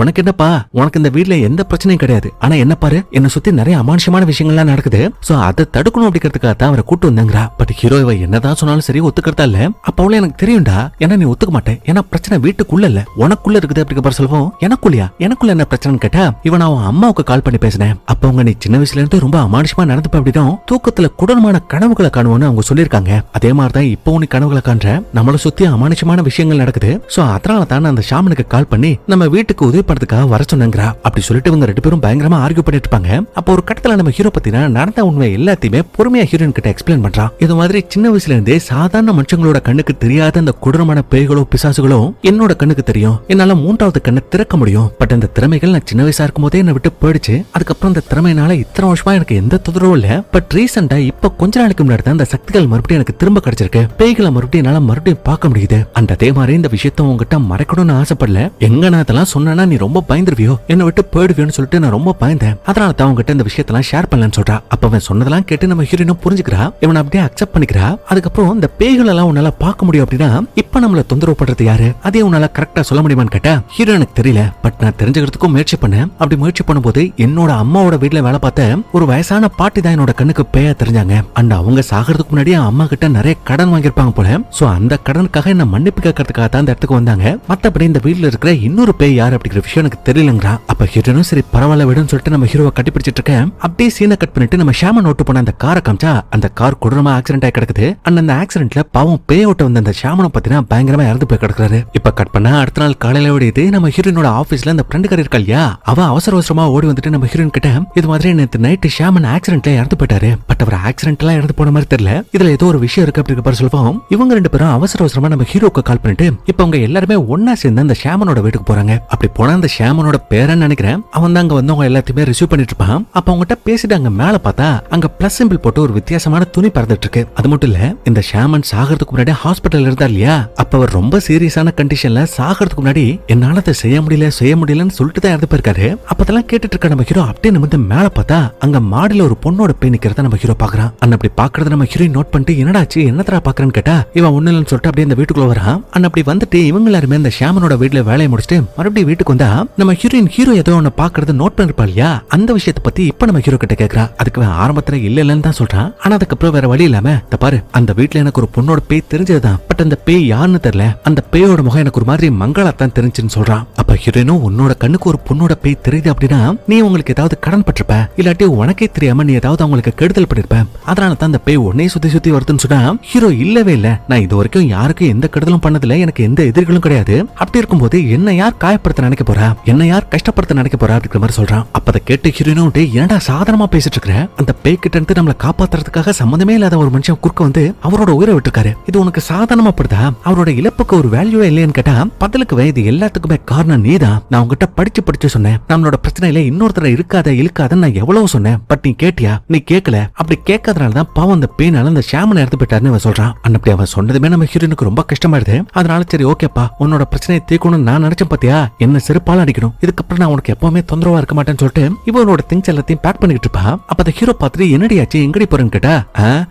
உனக்கு என்னப்பா, உனக்கு இந்த வீட்டுல எந்த பிரச்சனையும் கிடையாது, ஆனா என்ன பாரு என்ன சுத்தி நிறைய அமானுஷமான விஷயங்கள்லாம் நடக்குது, சோ அதை தடுக்கணும் அப்படிங்கிறதுக்காக தான் அவரை கூட்டு வந்தாங்கறா. பட் ஹீரோ இவ என்னதான் சொன்னாலும் சரி ஒத்துக்கிறதா இல்ல. அப்ப அவளே எனக்கு தெரியும்டா, ஏன்னா நீ ஒத்துக்க மாட்டேன், ஏன்னா பிரச்சனை வீட்டுக்குள்ள இல்ல உனக்குள்ள இருக்குது அப்படிங்கிற சொல்லுவோம். எனக்குள்ளயா, எனக்குள்ள என்ன பிரச்சனைன்னு கேட்டா இவன் அவன் அம்மாவுக்கு கால் பண்ணி பேசினேன், அப்ப அவங்க நீ சின்ன வயசுல இருந்து ரொம்ப அமானுஷமா நடந்துப்ப அப்படிதான் தூக்கத்துல கொடூரமான கனவுகளை காணுவோன்னு அவங்க சொல்லிருக்காங்க. அதே மாதிரிதான் இப்போ நீ கனவுகளை காண்ற, நம்மள சுத்தி அமானுஷமான விஷயங்கள் நடக்குது, சோ அதனால தான் அந்த ஷாமனுக்கு கால் பண்ணி நம்ம வீட்டுக்கு உதவி பண்றதுக்காக வர சொன்னாங்கறா. அப்படி சொல்லிட்டு இவங்க ரெண்டு பேரும் பயங்கரமா ஆர்கியூ பண்ணிட்டு இருப்பாங்க. அப்ப ஒரு கட்டத்துல நம்ம ஹீரோ பத்தினா நடந்த உண்மை எல்லாத்தையுமே பொறுமையா ஹீரோயின் கிட்ட எக்ஸ்பிளைன் பண்றான். இது மாதிரி சின்ன வயசுல இருந்தே சாதாரண மனுஷங்களோட கண்ணுக்கு தெரியாத அந்த கொடூரமான பேய்களோ பிசாசுகளோ என்னோட கண்ணுக்கு தெரியும், என்னால மூன்றாவது கண்ணை திறக்க முடியும். பட் அந்த திறமைகள் நான் சின்ன வயசா இருக்கும் போதே என்ன விட்டு போயிடுச்சு. அதுக்கப்புறம் அந்த திறமையினால இத்தனை வருஷமா எனக்கு எந்த தொந்தரவும் இல்ல. பட் ரீசெண்டா இப்ப கொஞ்ச நாளைக்கு முன்னாடி தான் அந்த சக்திகள் மறுபடியும் எனக்கு திரும்ப கிடைச்சிருக்கு, பேய்களை மறுபடியும் என்னால மறுபடியும் பார்க்க முடியுது. அந்த அதே மாதிரி இந்த விஷயத்த உங்ககிட்ட மறைக்கணும்னு ஆசைப்படல, எங்க நான் அதெல்லாம் சொன்னா நீ ரொம்ப பயந்துருவியோ, என்ன விட்டு போயிடுவியோன்னு சொல்லிட்டு நான் ரொம்ப பயந்தேன், அதனால தான் உங்ககிட்ட இந்த விஷயத்தெல்லாம் ஷேர் பண்ணலன்னு சொல்றா. அப்ப அவன் சொன்னதெல்லாம் கேட்டு நம்ம ஹீரோயினும் புரிஞ்சுக்கிறா, இவன் அப்படியே அக்செப்ட் பண்ணிக்கிறா. அதுக்கப்புறம் இந்த பேய்கள் எல்லாம் உன்னால பார்க்க முடியும் அப்படின்னா இப்ப நம்மள தொந்தரவு பண்றது யாரு, அதே உன்னால கரெக்டா சொல்ல முடியுமான்னு கேட்டா ஹீரோ எனக்கு தெரியல, பட் நான் தெரிஞ்சுக்கிறதுக்கும் முயற்சி பண்ணேன். அப்படி முயற்சி பண்ணும்போது என்னோட அம்மாவோட வீட்டுல வேலை பார்த்த ஒரு வயசான பாட்டி தான் என்னோட கண்ணுக்கு பேயா தெரிஞ்சாங்க. அண்ட் அவங்க சாகிறதுக்கு முன்னாடி அம்மா கிட்ட நிறைய கடன் வாங்கியிருப்பாங்க போல, சோ அந்த கடனுக்காக என்ன மன்னிப்பு கேட்கறதுக்காக தான் இந்த இடத்துக்கு வந்தாங்க. மத்தபடி இந்த வீட்டுல இருக்கிற இன்னொரு பேய் யாரு அப்படிங்கிற விஷயம் எனக்கு தெரியலங்கறா. அப்ப ஹீரோனும் சரி பரவாயில்ல விடுன்னு சொல்லிட்டு நம்ம ஹீரோவை கட்டி பிடிச்சிட்டு இருக்கேன். அப்படியே சீனை கட் பண்ணிட்டு நம்ம ஷியாமன் ஓட்டு போன அந்த காரை காமிச்சா அந்த கார் கொடூரமா ஆக்சிடென்ட் ஆகி கிடக்குது. அந்த ஆக்சிடென்ட்ல பாவம் பேய் ஓட்ட வந்த அந்த ஷியாமனை பத்தினா பயங்கரமா இறந்து போய் கிடக்குறாரு. இப்ப கட் பண்ணா அடுத்த நாள் காலையில ஓடிது நம்ம ஹீரோனோட ஆபீஸ்ல அந்த ஃப்ரெண்டுக்காரி இருக்கா இல்லையா, அவ அவசர அவசரமா ஓடி வந்துட்டு நம்ம ஹீரோயின் கிட்ட இது மாதிரி நேத்து நைட்டு ஷியாமன் ஆக்சிடென்ட்ல இறந்து போயிட்டாரு, பட் அவர் ஆக்சிடென்ட்ல இறந்து போன மாதிரி தெரியல, இதுல ஏதோ ஒரு விஷயம் இருக்கு அப்படிங்கிற சொல்லுவோம். இவங்க ரெண்டு பேரும் அவசர அவசரமா நம்ம ஹீரோக்கு கால் பண்ணிட்டு இப்ப அவங்க எல்லாருமே ஒன்னா சேர்ந்து அந்த ஷியாமனோட வீட்டுக்கு போறாங்க. அப்படி போனா அந்த ஷியாமனோட பேரன்னு நினைக்கிறேன், அவன் தான் அங்க வந்தவங்க எல்லாத்தையுமே ரிசீவ் பண்ணிட்டு இருப்பான். அப்ப அவங்ககிட்ட பேசிட்டு அங்க மேல பார்த்தா அங்க பிளஸ் சிம்பிள் போட்டு ஒரு வித்தியாசமான துணி பறந்துட்டு இருக்கு. அது மட்டும் இல்ல இந்த ஷியாமன் சாகிறதுக்கு முன்னாடி ஹாஸ்பிட்டல் இருந்தார் இல்லையா, அப்ப அவர் ரொம்ப சீரியஸான கண்டிஷன்ல சாகிறதுக்கு முன்னாடி என்னால அதை செய்ய முடியலன்னு சொல்லிட்டு தான் இறந்து போயிருக்காரு. அப்பதெல்லாம் கேட்டுட்டு இருக்க நம்ம ஹீரோ அப்படியே நிமிர்ந்து மேல பார்த்தா அங்க மாடியில ஒரு பொண்ணோட பேய் நிக்கிறத நம்ம ஹீரோ பாக்குறான். அப்படி பாக்குறத நம்ம ஹீரோ நோட் பண்ணிட்டு என்னடாச்சு என்னத்தரா பாக்குறேன்னு கேட்டா இவன் ஒண்ணு இல்லைன்னு சொல்லிட்டு அப்படியே இந்த வீட்டுக்குள்ள வரான். அப்படி வந்துட்டு இவங்க எல்லாருமே இந்த ஷியாமனோட வீட்டுல வேலையை முடிச்சுட்டு மறுபடியும் வீட்டுக்கு வந்தா நம்ம ஹீரோ ஏதோ ஒன்னு பாக்குறது நோட் பண்ணிருப்பா இல்லையா, அந்த விஷயத்தை பத்தி இப்ப நம்ம ஹீரோ கிட்ட கேக்குறா. அதுக்கு ஆரம்பத்துல இல்லன்னு தான் சொல்றான். ஆனா அதுக்கப்புறம் வேற வழி இல்லாம பாரு அந்த வீட்டுல எனக்கு ஒரு பொண்ணோட பேய் தெரிஞ்சதுதான், பட் அந்த பேய் யாருன்னு தெரியல, அந்த பேயோட முகம் எனக்கு ஒரு மாதிரி மங்களாத்தான் தெரிஞ்சுன்னு சொல்றான். அப்ப ஹீரோனும் உன்னோட கண்ணுக்கு ஒரு பொண்ணோட பேய் தெரியுது அப்படின்னா நீ உங்களுக்கு ஏதாவது கடன் பட்டிருப்ப, இல்லாட்டி உனக்கே தெரியாம நீ ஏதாவது அவங்களுக்கு கெடுதல் பண்ணிருப்ப, அதனால தான் அந்த பேய் உன்னையே சுத்தி சுத்தி வருதுன்னு சொன்னா ஹீரோ இல்லவே இல்ல, நான் இது வரைக்கும் யாருக்கும் எந்த கெடுதலும் பண்ணதில்ல, எனக்கு எந்த எதிரிகளும் கிடையாது, அப்படி இருக்கும்போது என்ன யார் காயப்படுத்த நினைக்க போறா, என்ன யார் கஷ்டப்படுத்த நினைக்க போறா அப்படிங்கிற மாதிரி சொல்றான். அப்ப அதை கேட்டு ஹீரோனும் என்னடா சாதாரணமா பேசிட்டு இருக்கிற, அந்த பேய் கிட்ட இருந்து நம்மளை காப்பாத்துறதுக்காக சம்பந்தமே இல்லாத ஒரு மனுஷன் குறுக்க வந்து அவரோட உயிரை விட்டுருக்காரு, இது உனக்கு சாதாரணமா படுதா, அவரோட இழப்புக்கு ஒரு வேல்யூவே இல்லைன்னு கேட்டா பதிலுக்கு இது எல்லாத்துக்குமே காரணம் நீதான். நான் உங்ககிட்ட படிச்சு சொன்னேன், நம்மளோட பிரச்சனையில இன்னொருத்தர இருக்காத இழுக்காத நான் எவ்வளவு சொன்னேன், பட் நீ கேட்டியா? நீ கேட்கல. அப்படி கேட்கறதுனாலதான் பாவம் அந்த பேனால அந்த ஷாமனை எடுத்து போயிட்டாருன்னு அவன் சொல்றான். அப்படி அவன் சொன்னதுமே நம்ம ஹீரோனுக்கு ரொம்ப கஷ்டமாயிடுது. அதனால சரி ஓகேப்பா, உன்னோட பிரச்சனையை தீர்க்கணும்னு நான் நினைச்சேன் பாத்தியா, என்ன செருப்பால அடிக்கணும், இதுக்கப்புறம் நான் உனக்கு எப்பவுமே தொந்தரவா இருக்க மாட்டேன்னு சொல்லிட்டு இவனோட திங்ஸ் எல்லாத்தையும் பேக் பண்ணிட்டு இருப்பா. அப்ப அந்த ஹீரோ பார்த்துட்டு என்னடியாச்சு எங்கடி போறேன்னு கேட்டா,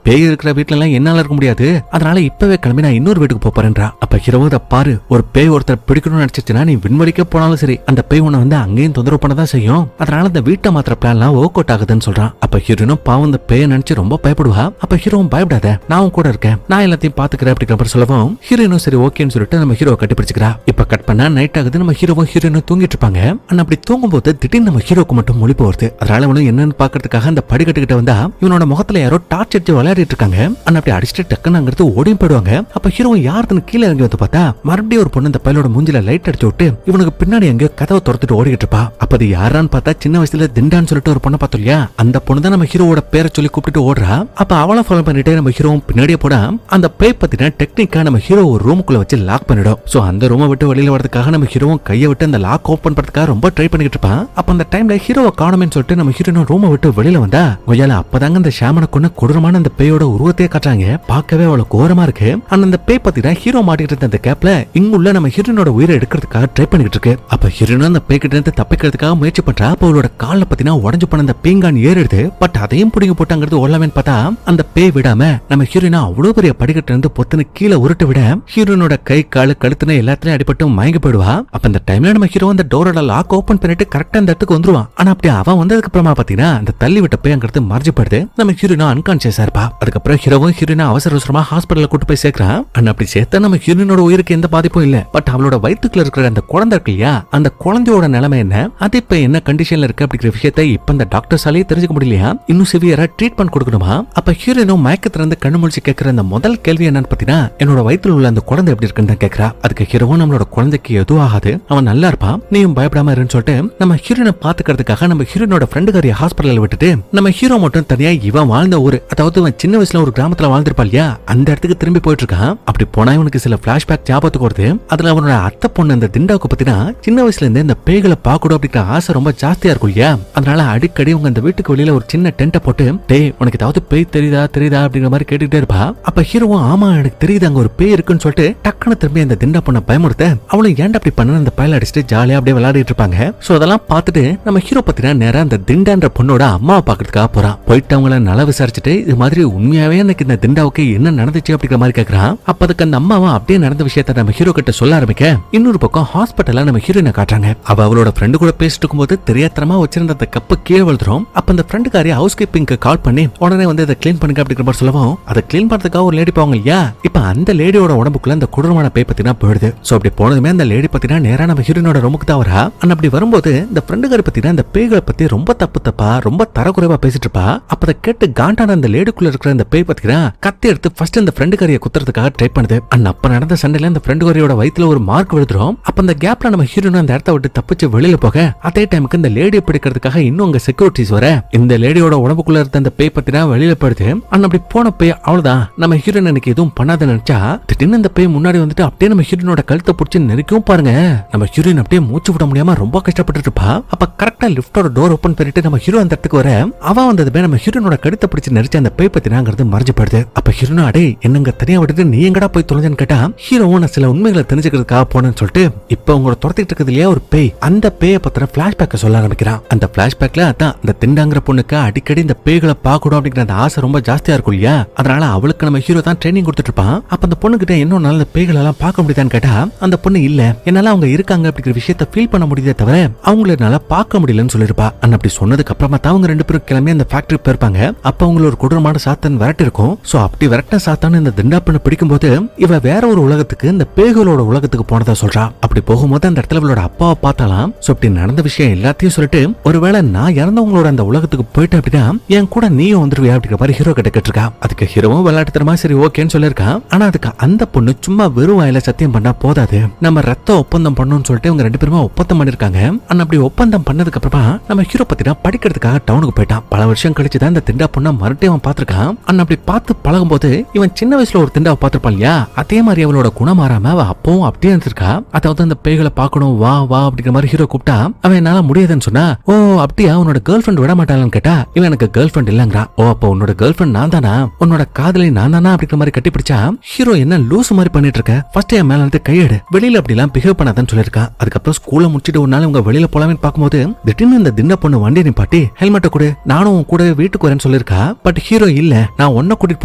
பேய் இருக்கிற வீட்டுல எல்லாம் என்னால இருக்க முடியாது, அதனால இப்பவே கிளம்பி நான் இன்னொரு வீட்டுக்கு போறேன்றா. அப்ப ஹீரோ இத பாரு, ஒரு பேய் ஒருத்தர் பிடிக்கணும்னு நினைச்சிச்சுன்னா நீ விண்வெளிக்க போனாலும் சரி அந்த பேய் உன்னை வந்து அங்கேயும் தொந்தரவு பண்ணதான் செய்யும், அதனால இந்த வீட்டை மாத்திர பிளான்லாம் ஒர்க் அவுட் ஆகுதுன்னு சொல்றான். அப்ப ஹீரோனும் பாவம் இந்த பேயை நினைச்சு ரொம்ப பயப்படுவா. அப்ப ஹீரோவும் பயப்படாத, நான் கூட இருக்கேன், நான் எல்லாத்தையும் பாத்துக்கிறேன் அப்படிங்கிற மாதிரி சொல்லவும் ஹீரோனும் சரி ஓகேன்னு சொல்லிட்டு நம்ம ஹீரோ கட்டிப்பிடிச்சுக்கிறா. இப்ப கட் பண்ணா நைட் ஆகுது. நம்ம ஹீரோவும் ஹீரோனும் தூங்கிட்டு இருப்பாங்க. அப்படி தூங்கும் போது திடீர்னு நம்ம ஹீரோக்கு மட்டும் மொழிப்பு வருது. அதனால அவனும் என்னன்னு பாக்குறதுக்காக அந்த படிக்கட்டுக்கிட்ட வந்தா இவனோட முகத்துல யாரோ டார்ச் அடிச்சு விளையாடிட்டு இருக்காங்க. அப்படி அடிச்சுட்டு டக்குன்னு அங்கிருந்து ஓடியும் போயிடுவாங்க. அப்ப ஹீரோவும் யாருன்னு கீழே இறங்கி வந்து பார்த்தா மறுபடியும் ஒரு பொண்ணு அந்த பையலோட மூஞ்சில லைட் அடிச்சு விட்டு இவனுக்கு பின்னாடி எங்கேயோ கதவை துரத்துட்டு ஓடிக்கிட்டு இருப்பா. அப்ப அது யாரான்னு பார்த்தா சின்ன வயசுல திண்டான்னு சொல்லிட்டு ஒரு பொண்ணை பார்த்தோம் இல்லையா, அந்த பொண்ணு தான் நம்ம ஹீரோவோட பேரை சொல்லி கூப்பிட்டு ஓடுறா. அப்ப அவளை ஃபாலோ பண்ணிட்டு நம்ம ஹீரோவும் பின்னாடியே போட அந்த பேய் பத்தின டெக்னிக்கா நம்ம ஹீரோ ஒரு ரூமுக்குள்ள வச்சு லாக் பண்ணிடும். சோ அந்த ரூமை விட்டு வெளியில வரதுக்காக நம்ம ஹீரோவும் கையை விட்டு அந்த லாக் ஓபன் பண்றதுக்காக ரொம்ப ட்ரை பண்ணிட்டு இருப்பான். அப்ப அந்த டைம்ல ஹீரோவை காணோம்னு சொல்லிட்டு நம்ம ஹீரோனும் ரூமை விட்டு வெளியில வந்தா கொய்யால அப்பதாங்க அந்த ஷாமனை கொண்டு கொடூரமான அந்த பேயோட உருவத்தையே காட்டுறாங்க. பார்க்கவே அவ்வளவு கோரமா இருக்கு. அந்த பேய் பத்தினா ஹீரோ மாட்டிட்டு இருந்த அந்த கேப்ல இங்குள்ள நம்ம ஹீரோனோட உயிரை எடுக்கிறதுக்காக ட்ரை பண்ணிட்டு இருக்கு. அப்ப ஹீரோனும் அந்த பேய் கிட்ட இருந்து தப்பிக்கிறதுக்காக முயற்சி பண்றா. அப்ப அவளோட கால்ல பத்தினா உடஞ்சு போன அந்த பீங்கான் ஏறிடுது. பட் அதையும் புடிங்க போட்டாங்கிறது ஓடலாமேன்னு பார்த்தா அந்த பேய் விடாம நம்ம ஹீரோனா அவ்வளவு பெரிய படிக்கட்டு இருந்து பொத்துன்னு கீழே உருட்டு விட ஹீரோனோட கை காலு கழுத்துன எல்லாத்துலயும் அடிபட்டு மயங்கி போயிடுவா. அப்ப அந்த டைம்ல நம்ம ஹீரோ அந்த டோரோட லாக் ஓபன் பண்ணிட்டு கரெக்டா அந்த இடத்துக்கு வந்துருவான். ஆனா அப்படி அவன் வந்ததுக்கு அப்புறமா பாத்தீங்கன்னா அந்த தள்ளி விட்ட பேய் அங்கிறது மறைஞ்சு போயிடுது. நம்ம ஹீரோனா அன்கான்சியஸா இருப்பா. அதுக்கப்புறம் ஹீரோவும் ஹீரோனா அவசர அவசரமா ஹாஸ்பிட்டல்ல கூட்டு போய் சேர்க்கிறான். அப்படி சேர்த்தா நம்ம ஹீரோனோட உயிருக்கு எந்த பாதிப்பும் இல்ல. பட் அவளோட வயிற்றுக்குள்ள இருக்கிற அந்த குழந்தை இருக்கு இல்லையா, அந்த குழந்தையோட நிலைமை என்ன, அது இப்ப என்ன கண்டிஷன்ல இருக்கு அப்படிங்கிற விஷயத்தை இப்ப இந்த டாக்டர்ஸாலே தெரிஞ்சுக்க முடியலையா, இன்னும் சிவியரா ட்ரீட்மெண்ட் கொடுக்கணுமா. அப்ப ஹீரோனும் மயக்கத்துல இருந்து கண்ணு முழிச்சு கேட்கிற அந்த முதல் கேள்வி என்னன்னு பாத்தீங்கன்னா என்னோட வயிற்றுல உள்ள அந்த குழந்தை எப்படி இருக்குன்னு கேட்கிறா. அதுக்கு ஹீரோவும் நம்மளோட குழந்தைக்கு எதுவும் ஆகாது, அவன் நல்லா இருப்பான், நீயும் பயப்படாம இருன்னு சொல்லிட்டு நம்ம ஹீரோனை பாத்துக்கிறதுக்காக நம்ம ஹீரோனோட ஃப்ரெண்டுக்காரிய ஹாஸ்பிட்டல்ல விட்டுட்டு நம்ம ஹீரோ மட்டும் தனியா இவன் வாழ்ந்த ஊரு, அதாவது இவன் சின்ன வயசுல ஒரு கிராமத்துல வாழ்ந்திருப்பா இல்லையா, அந்த இடத்துக்கு திரும்பி போயிட்டு இருக்கான். அப்படி போனா இவனுக்கு சில பிளாஷ்பேக் ஞாபகத்துக்கு வருது. அதுல அவனோட அத்தை பொண்ணு அந்த திண்டாவுக்கு பத்தினா சின்ன வயசுல இருந்து இந்த பேய்களை பாக்கணும் அப்படிங்கிற ஆசை ரொம்ப ஜாஸ்தியா இருக்கும் இல்லையா, அதனால அடிக்கடி உங்க அந்த வீட்டுக்கு வெளியில ஒரு சின்ன டென்ட்டை போட்டு டேய் உனக்கு ஏதாவது பேய் தெரியுதா அப்படிங்கிற மாதிரி கேட்டுக்கிட்டே இருப்பா. அப்ப ஹீரோவும் ஆமா எனக்கு தெரியுது அங்க ஒரு பேய் இருக்குன்னு சொல்லிட்டு டக்குன்னு திரும்பி அந்த திண்டா பொண்ணை பயமுறுத்த அவளும் ஏன்டா அப்படி பண்ண அந்த பயல அடிச்சுட்டு ஜாலியா அப்படியே விளையாடிட்டு இருப்பாங்க. சோ அதெல்லாம் பார்த்துட்டு நம்ம ஹீரோ பத்தினா நேரா அந்த திண்டான்ற பொண்ணோட அம்மாவை பாக்குறதுக்காக போறான். போயிட்டு அவங்கள நல்லா விசாரிச்சுட்டு இது மாதிரி உண்மையாவே எனக்கு இந்த திண்டாவுக்கு என்ன நடந்துச்சு அப்படிங்கிற மாதிரி கேக்குறான். அப்ப அதுக்கு அந்த அம்மாவும் அப்படியே நடந்த விஷயத்த நம்ம ஹீரோ கிட்ட சொல்ல ஆரம்பிக்க இன்னொரு பக்கம் ஹாஸ்பிட்டல்ல நம்ம ஹீரோயினை காட்டுறாங்க. அவ அவளோட ஃப்ரெண்டு கூட பேசிட்டு இருக்கும்போது தெரியாத்தனமா வச்சிருந்த அந்த கப்பு கீழே விழுந்துரும். அப்ப அந்த ஃப்ரெண்டுக்காரி ஹவுஸ் கீப்பிங்க்கு கால் பண்ணி உடனே வந்து அதை கிளீன் பண்ணுங்க அப்படிங்கிற மாதிரி சொல்லவும் அதை கிளீன் பண்றதுக்காக ஒரு லேடி போவாங்க இல்லையா, இப்ப அந்த லேடியோட உடம்புக்குள்ள அந்த கொடூரமான பேய் பத்தினா போயிடுது. சோ அப்படி போனதுமே அந்த லேடி பத்தினா நேரா நம்ம ஹீரோனோட ரூமுக்கு தான் வரா. அப்படி வரும்போது இந்த ஃப்ரெண்டுக்காரி பத்தினா அந்த பேய்களை பத்தி ரொம்ப தப்பா ரொம்ப தரக்குறைவா பேசிட்டு இருப்பா. அப்ப அதை கேட்டு காண்டான அந்த லேடிக்குள்ள இருக்கிற அந்த பேய் பத்தினா கத்தி எடுத்து ஃபர்ஸ்ட் அந்த ஃப்ரெண்டுக்காரியை குத்துறதுக்காக ட்ரை பண்ணுது. அப்ப நடந்த சண்டையில அந்த ஃப்ரெண்டுக்காரியோட வயித்துல ஒரு மார்க் விழுதுரும். அப்ப அந்த கேப்ல நம்ம ஹீரோனும் அந்த இடத்த விட்டு தப்பிச்சு வெளியில போக அதே டைமுக்கு இந்த லேடியை பிடிக்கிறதுக்காக இன்னும் அங்க செக்யூரிட்டிஸ் வர இந்த லேடியோட உடம்புக்குள்ள இருந்த அந்த பேய் பத்தினா வெளியில போயிடுது. அப்படி போன பேய் அவ்வளவுதான் நம்ம ஹீரோன் எனக்கு எதுவும் பண்ணாத நினைச்சா திடீர்னு அந்த பேய் முன்னாடி வந்துட்டு அப்படியே நம்ம ஹீரோனோட கழுத்தை பிடிச்சி நெருக்கவும் பாருங்க. நம்ம ஹீரோயின் அப்படியே மூச்சு விட முடியாம ரொம்ப கஷ்டப்பட்டு இருப்பா. அப்ப கரெக்டா லிப்டோட டோர் ஓபன் பண்ணிட்டு நம்ம ஹீரோ அந்த இடத்துக்கு வர அவன் வந்ததுமே நம்ம ஹீரோனோட கழுத்தை பிடிச்சி நெரிச்சு அந்த பேய் பத்தினாங்கிறது மறைஞ்சு போயிடுது. அப்ப ஹீரோனோ அடே என்னங்க தனியா விட்டுட்டு நீ எங்கடா போய் தொலைஞ்சன்னு கேட்டா ஹீரோவும் நான் சில உண்மைகளை தெரிஞ்சுக்கிறதுக்காக போனேன்னு சொல்லிட்டு இப்ப உங்களோட துரத்திட்டு இருக்கிறது இல்லையா ஒரு பேய், அந்த பேயை பத்தின பிளாஷ்பேக்க சொல்ல ஆரம்பிக்கிறான். அந்த பிளாஷ்பேக்ல அதான் இந்த திண்டாங்கிற பொண்ணுக்கு அடிக்கடி இந்த பேய்களை பார்க்கணும் அப்படிங்கிற அந்த ஆசை ரொம்ப ஜாஸ்தியா இருக்கும் இல்லையா, அதனால அவளுக்கு நம்ம ஹீரோ தான் ட்ரைனிங் கொடுத்துட்டு இருப்பான். அப்ப அந்த பொண்ணு கிட்ட இன்னும் நல்ல பேய்கள் எல்லாம் பார்க்க முடியுதான்னு கேட்டா அந்த பொண்ணு இல்ல என்னால அவங்க இருக்காங்க அப்படிங்கிற விஷயத்த ஃபீல் பண்ண முடியுதே தவிர அவங்கள என்னால பார்க்க முடியலன்னு சொல்லிருப்பா. அப்படி சொன்னதுக்கு அப்புறமா தான் அவங்க ரெண்டு பேரும் கிளம்பி அந்த ஃபேக்டரி போயிருப்பாங்க. அப்ப அவங்கள ஒரு கொடூரமான சாத்தான் விரட்டி இருக்கும். சோ அப்படி விரட்ட சாத்தான் இந்த திண்டா பொண்ணு பிடிக்கும் போது இவ வேற ஒரு உலகத்துக்கு இந்த பேய்களோட உலகத்துக்கு போனதா சொல்றா. அப்படி போகும்போது அந்த இடத்துல அவளோட அப்பாவை பார்த்தாலாம். சோ அப்படி நடந்த விஷயம் எல்லாத்தையும் சொல்லிட்டு ஒருவேளை நான் இறந்தவங்களோட அந்த உலகத்துக்கு போயிட்டு அப்படின்னா என் கூட நீயும் வந்துருவியா அப்படிங்கிற மாதிரி ஹீரோ கிட்ட கேட்டிருக்கா. அதுக்கு ஹீரோவும் விளையாட்டுத்தனமா சரி ஓகேன்னு சொல்லிருக்கான். ஆனா அதுக்கு அந்த பொண்ணு சும்மா வெறும் வாயில சத்தியம் பண்ணா போதாது, நம்ம ரத்த ஒப்பந்தம் பண்ணணும்னு சொல்லிட்டு இவங்க ரெண்டு பேருமே ஒப்பந்தம் பண்ணிருக்காங்க. அப்படி ஒப்பந்தம் பண்ணதுக்கு அப்புறமா நம்ம ஹீரோ பத்தினா படிக்கிறதுக்காக டவுனுக்கு போயிட்டான். பல வருஷம் கழிச்சு தான் இந்த திண்டா பொண்ணை மறுபடியும் அவன் பாத்திருக்கான். அப்படி பார்த்து பழகும் போது இவன் சின்ன வயசுல ஒரு திண்டாவை பாத்திருப்பான் இல்லையா, அதே மாதிரி அவளோட குணம் மாறாம அவ அப்பவும் அப்படியே இருந்திருக்கா. அதாவது அந்த பேய்களை பார்க்கணும் வா வா அப்படிங்கிற மாதிரி ஹீரோ கூப்பிட்டா அவன் என்னால முடியாதுன்னு சொன்னா, ஓ அப்படியா உன்னோட கேர்ள் ஃபிரெண்ட் விட மாட்டாளான்னு கேட்டா இவன் எனக்கு கேர்ள் ஃபிரெண்ட் இல்லங்கறா. ஓ அப்ப உன்னோட கேர்ள் ஃபிரெண்ட் நான் தானா, உன்னோட காதலை நான் தானா அப்படிங்கிற மாதிரி கட்டி பிடிச்சா ஹீரோ என்ன லூசு மாதிரி பண்ணிட்டு இருக்க, ஃபர்ஸ்ட் என் மேல இருந்து கையெடு, வெளியில அப்படி எல்லாம் பிஹேவ் பண்ணாதன்னு சொல்லிருக்கா. அதுக்கப்புறம் ஸ்கூல்ல முடிச்சிட்டு ஒரு நாள் உங்க வெளியில போலாமே பார்க்கும்போது திடீர்னு இந்த தின்ன பொண்ணு வண்டி நிப்பாட்டி ஹெல்மெட்டை கொடு நானும் உன் கூட வீட்டுக்கு வரேன்னு சொல்லிருக்கா. பட் ஹீரோ இல்ல நான் உன்னை கூட்டிட்டு